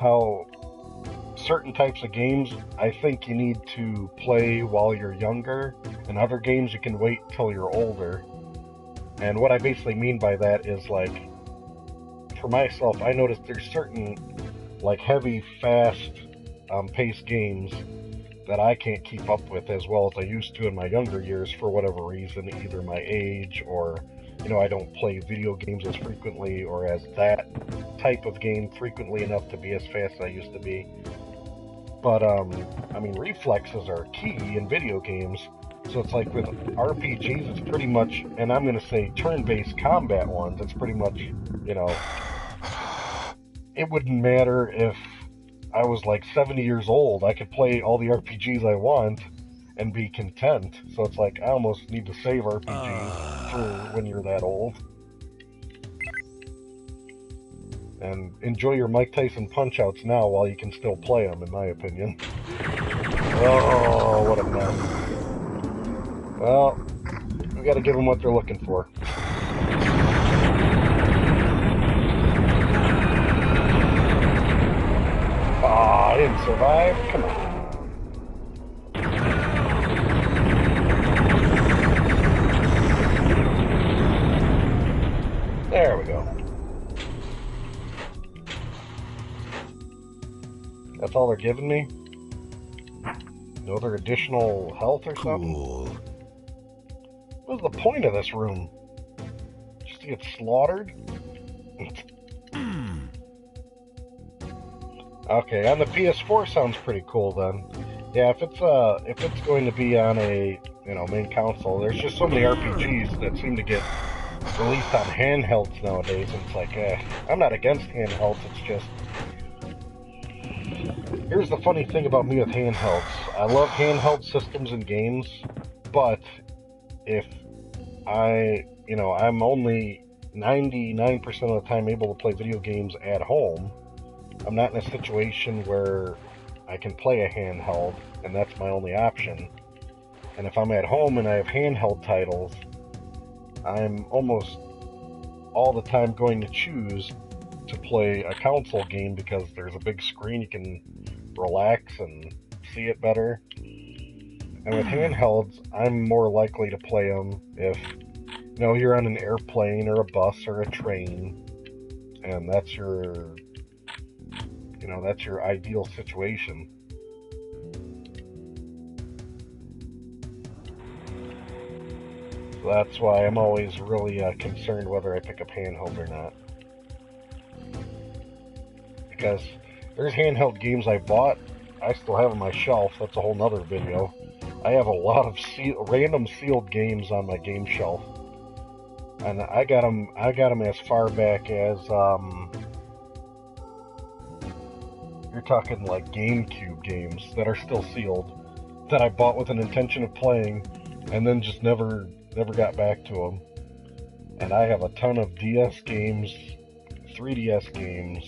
how certain types of games I think you need to play while you're younger, and other games you can wait till you're older. And what I basically mean by that is, like, for myself, I noticed there's certain, like, heavy, fast paced games that I can't keep up with as well as I used to in my younger years for whatever reason, either my age or, I don't play video games as frequently or as that type of game frequently enough to be as fast as I used to be. But, reflexes are key in video games. So it's like with RPGs, it's pretty much, and I'm going to say turn-based combat ones, it's pretty much, it wouldn't matter if I was like 70 years old. I could play all the RPGs I want and be content. So it's like I almost need to save RPGs for when you're that old. And enjoy your Mike Tyson Punch-Outs now while you can still play them, in my opinion. Oh, what a mess. Well, we gotta give them what they're looking for. Aw, I didn't survive? Come on. There we go. That's all they're giving me? No other additional health or something? Cool. What's the point of this room? Just to get slaughtered? Okay, on the PS4 sounds pretty cool then. Yeah, if it's going to be on a main console, there's just so many RPGs that seem to get released on handhelds nowadays, and it's like, I'm not against handhelds. It's just, here's the funny thing about me with handhelds. I love handheld systems and games, but if I'm only 99% of the time able to play video games at home, I'm not in a situation where I can play a handheld, and that's my only option. And if I'm at home and I have handheld titles, I'm almost all the time going to choose to play a console game because there's a big screen, you can relax and see it better. And with handhelds, I'm more likely to play them if, you're on an airplane or a bus or a train, and that's your ideal situation. So that's why I'm always really concerned whether I pick up handheld or not. Because there's handheld games I bought, I still have on my shelf. That's a whole nother video. I have a lot of random sealed games on my game shelf, and I got them as far back as you're talking like GameCube games that are still sealed that I bought with an intention of playing, and then just never got back to them. And I have a ton of DS games, 3DS games,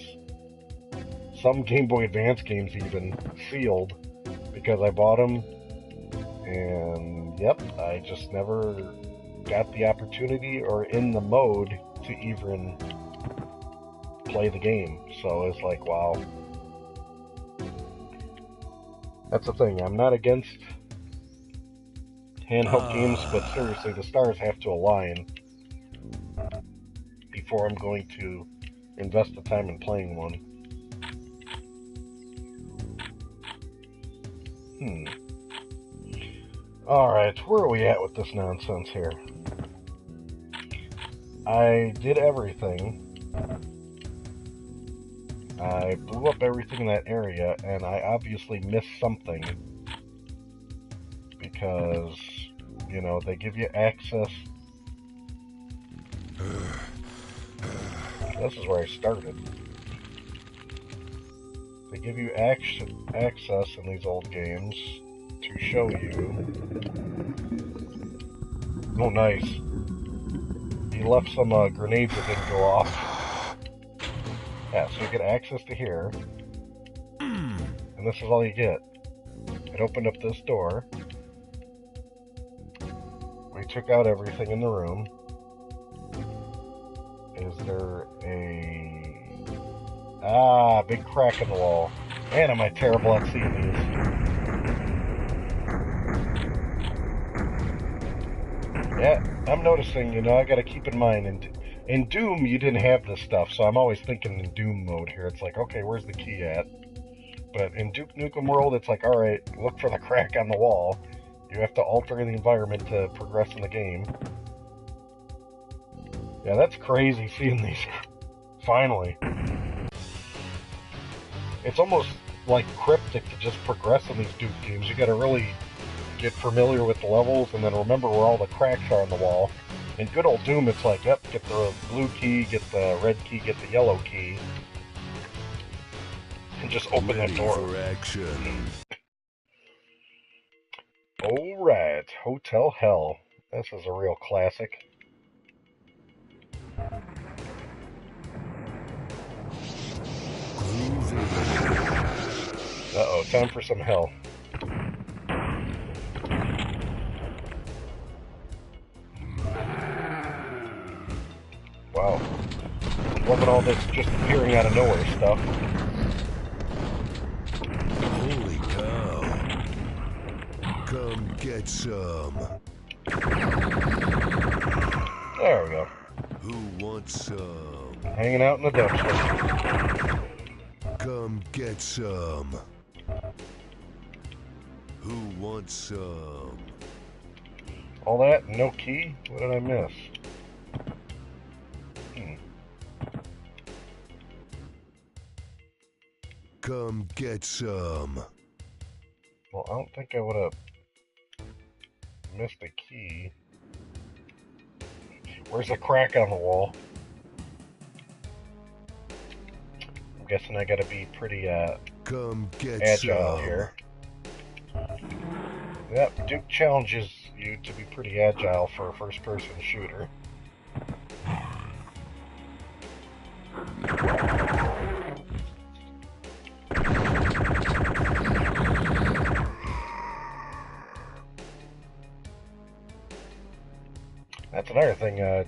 some Game Boy Advance games even sealed because I bought them. And yep, I just never got the opportunity or in the mode to even play the game. So it's like, wow. That's the thing, I'm not against handheld games, but seriously, the stars have to align before I'm going to invest the time in playing one. Alright, where are we at with this nonsense here? I did everything. I blew up everything in that area, and I obviously missed something. Because, they give you access. This is where I started. They give you access in these old games to show you. Oh, nice. He left some grenades that didn't go off. Yeah, so you get access to here. And this is all you get. It opened up this door. We took out everything in the room. Is there a... big crack in the wall. Man, am I terrible at seeing these. Yeah, I'm noticing, you know, I gotta keep in mind, in Doom, you didn't have this stuff, so I'm always thinking in Doom mode here. It's like, okay, where's the key at? But in Duke Nukem World, it's like, alright, look for the crack on the wall. You have to alter the environment to progress in the game. Yeah, that's crazy seeing these. Finally. It's almost like cryptic to just progress in these Duke games. You gotta really get familiar with the levels and then remember where all the cracks are on the wall. In good old Doom, it's like, yep, get the blue key, get the red key, get the yellow key. And just open that door. For action. Alright, Hotel Hell. This is a real classic. Uh-oh, time for some hell. Wow. Loving all this just appearing out of nowhere stuff. Holy cow. Come get some. There we go. Who wants some? Hanging out in the dumpster. Come get some. Who wants some? All that, no key? What did I miss? Come get some. Well, I don't think I would have missed a key. Where's the crack on the wall? I'm guessing I gotta be pretty Come get agile some. here. Yep, Duke challenges you to be pretty agile for a first-person shooter. That's another thing,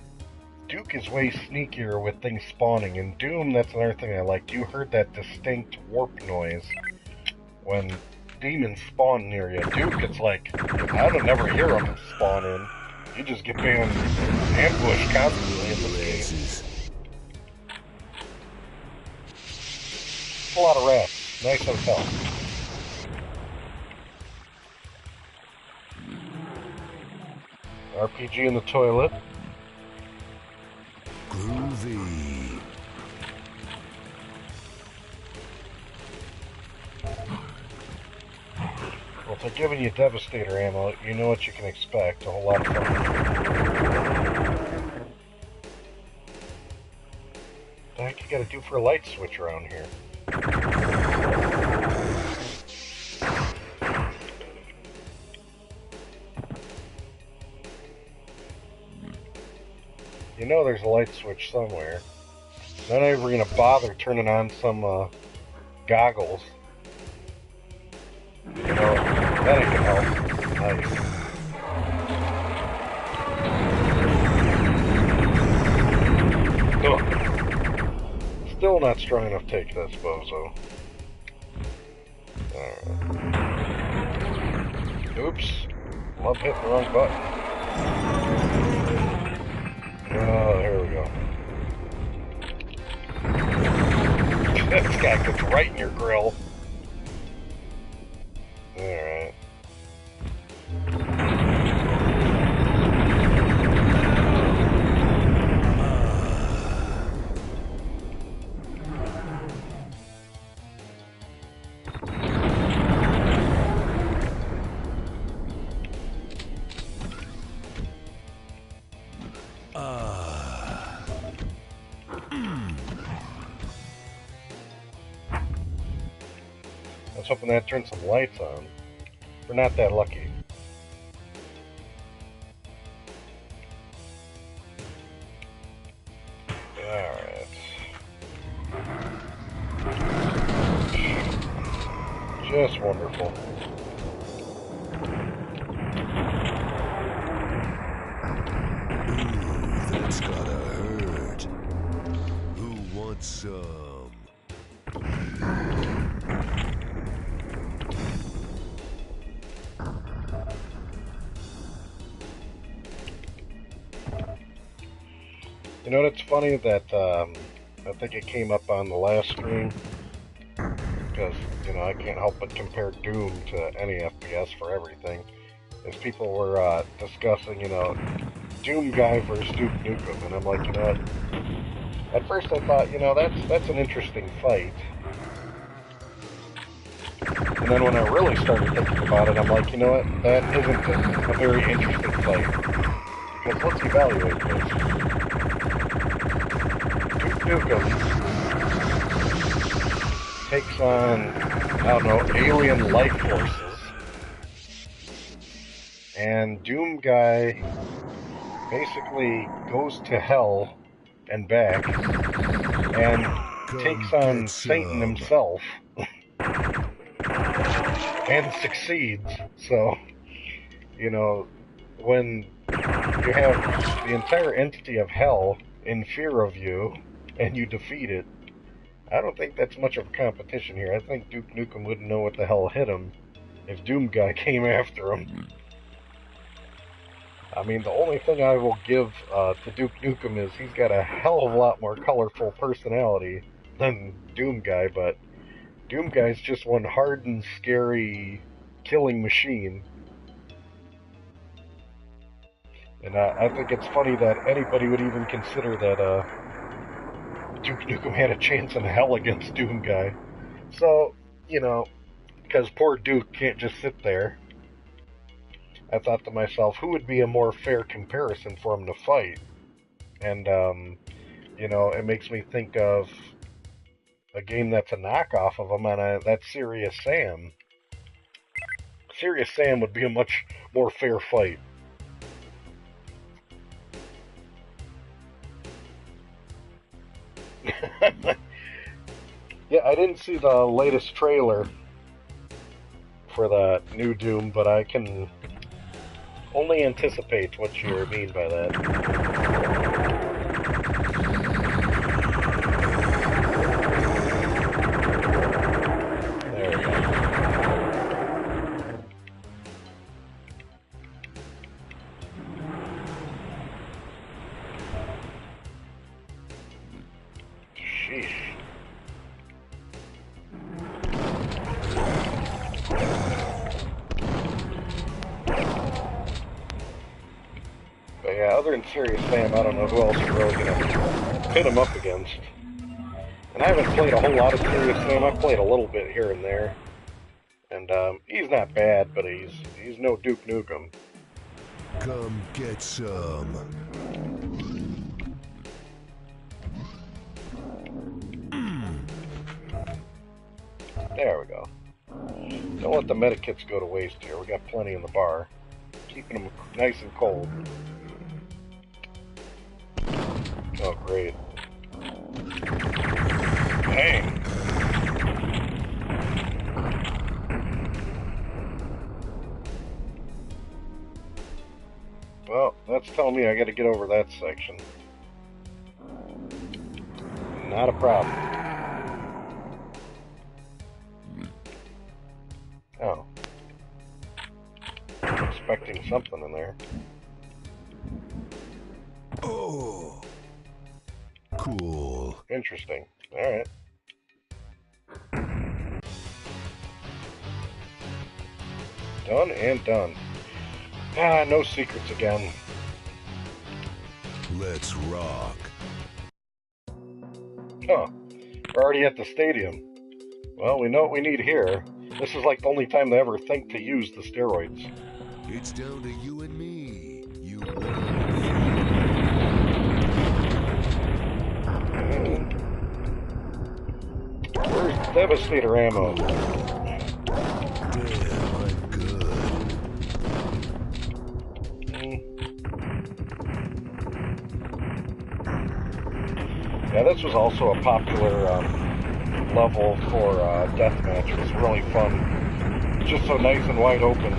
Duke is way sneakier with things spawning. In Doom, that's another thing I liked. You heard that distinct warp noise when demons spawn near you. Duke, it's like, I don't never hear them spawn in. You just get being ambushed constantly in this game. It's a lot of rats. Nice hotel. RPG in the toilet. Groovy. Well, if they're giving you Devastator ammo, you know what you can expect. A whole lot of fun. What the heck you gotta do for a light switch around here? You know there's a light switch somewhere. Not even gonna bother turning on some goggles. You know, that ain't gonna help. Nice. Ugh. Still not strong enough to take this bozo. Alright. Oops. Love hitting the wrong button. Oh, there we go. This guy gets right in your grill. Alright. I was hoping that turned some lights on. We're not that lucky. Alright. Just wonderful. Ooh, that's gotta hurt. Who wants some? You know, it's funny that I think it came up on the last stream because, you know, I can't help but compare Doom to any FPS for everything. As people were discussing, you know, Doom guy versus Duke Nukem, and I'm like, you know what? At first I thought, you know, that's an interesting fight. And then when I really started thinking about it, I'm like, you know what? That isn't a very interesting fight. Because let's evaluate this. Duke Nukem takes on, I don't know, alien life forces. And Doom guy basically goes to hell and back and takes on Satan himself and succeeds. So, you know, when you have the entire entity of hell in fear of you and you defeat it, I don't think that's much of a competition here. I think Duke Nukem wouldn't know what the hell hit him if Doom guy came after him. I mean, the only thing I will give to Duke Nukem is he's got a hell of a lot more colorful personality than Doom guy, but Doom guy's just one hardened, scary, killing machine. And I think it's funny that anybody would even consider that Duke Nukem had a chance in hell against Doom guy. So, you know, because poor Duke can't just sit there, I thought to myself, who would be a more fair comparison for him to fight? And, you know, it makes me think of a game that's a knockoff of him, and that's Serious Sam. Serious Sam would be a much more fair fight. Yeah, I didn't see the latest trailer for the new Doom, but I can only anticipate what you mean by that. There we go. Sheesh. But yeah, other than Serious Sam, I don't know who else you're really gonna pit him up against. And I haven't played a whole lot of Serious Sam. I've played a little bit here and there. And he's not bad, but he's no Duke Nukem. Come get some. There we go. Don't let the medikits go to waste here. We got plenty in the bar. Keeping them nice and cold. Oh, great. Dang. Well, that's telling me I gotta get over that section. Not a problem. Oh. I'm expecting something in there. Oh. Cool. Interesting. Alright. Done and done. Ah, no secrets again. Let's rock. Huh. We're already at the stadium. Well, we know what we need here. This is like the only time they ever think to use the steroids. It's down to you and me. You Where's Devastator ammo? damn, I'm good. Yeah, this was also a popular level for deathmatch. It was really fun. It's just so nice and wide open.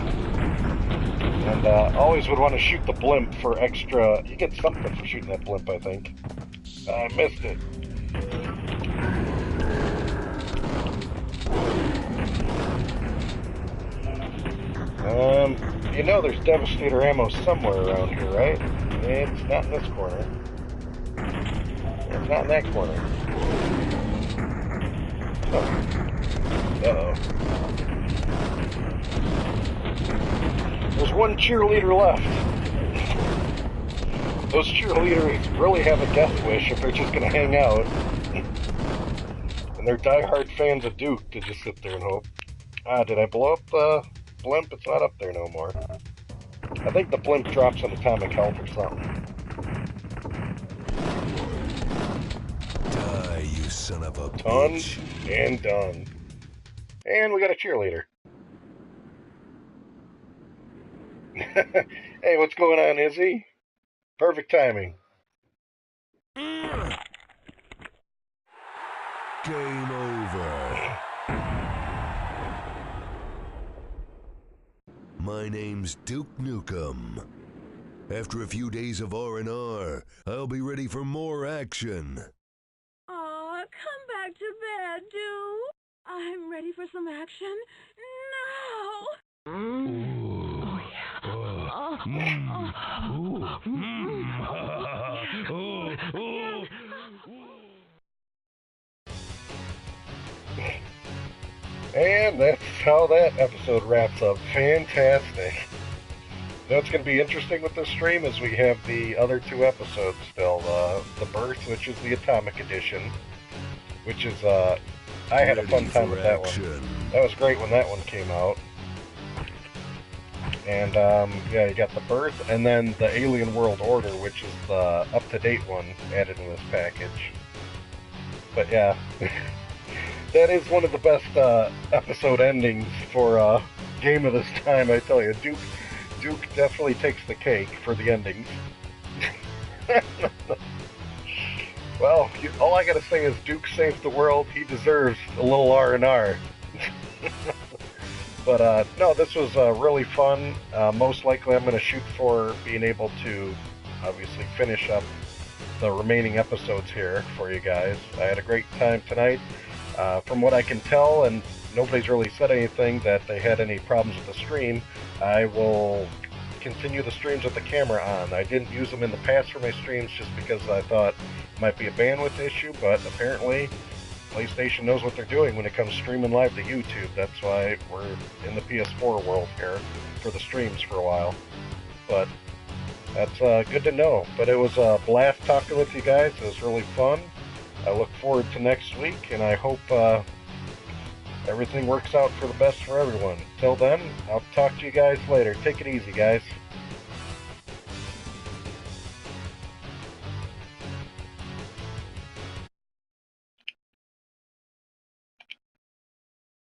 And always would want to shoot the blimp for extra... You get something for shooting that blimp, I think. I missed it. You know there's Devastator ammo somewhere around here, right? It's not in this corner. It's not in that corner. Huh. Uh-oh. There's one cheerleader left. Those cheerleaders really have a death wish if they're just gonna hang out. And they're diehard fans of Duke to just sit there and hope. Ah, did I blow up the blimp? It's not up there no more. I think the blimp drops an atomic health or something. Die, you son of a Done bitch. and done. And we got a cheerleader. Hey, what's going on, Izzy? Perfect timing. Game over. My name's Duke Nukem. After a few days of R&R, I'll be ready for more action. Aw, come back to bed, Duke. I'm ready for some action now. Ooh. And that's how that episode wraps up. Fantastic. Now what's going to be interesting with this stream is we have the other two episodes still. The Birth, which is the Atomic Edition, which is, I had a fun time with that one. That was great when that one came out. And, yeah, you got the Birth, and then the Alien World Order, which is the up-to-date one added in this package. But, yeah, that is one of the best episode endings for a game of this time, I tell you. Duke definitely takes the cake for the endings. Well, all I gotta say is Duke saves the world. He deserves a little R&R. But, no, this was really fun. Most likely I'm going to shoot for being able to, obviously, finish up the remaining episodes here for you guys. I had a great time tonight. From what I can tell, and nobody's really said anything that they had any problems with the stream, I will continue the streams with the camera on. I didn't use them in the past for my streams just because I thought it might be a bandwidth issue, but apparently PlayStation knows what they're doing when it comes streaming live to YouTube. That's why we're in the PS4 world here for the streams for a while. But that's good to know. But it was a blast talking with you guys. It was really fun. I look forward to next week, and I hope everything works out for the best for everyone. Till then, I'll talk to you guys later. Take it easy, guys.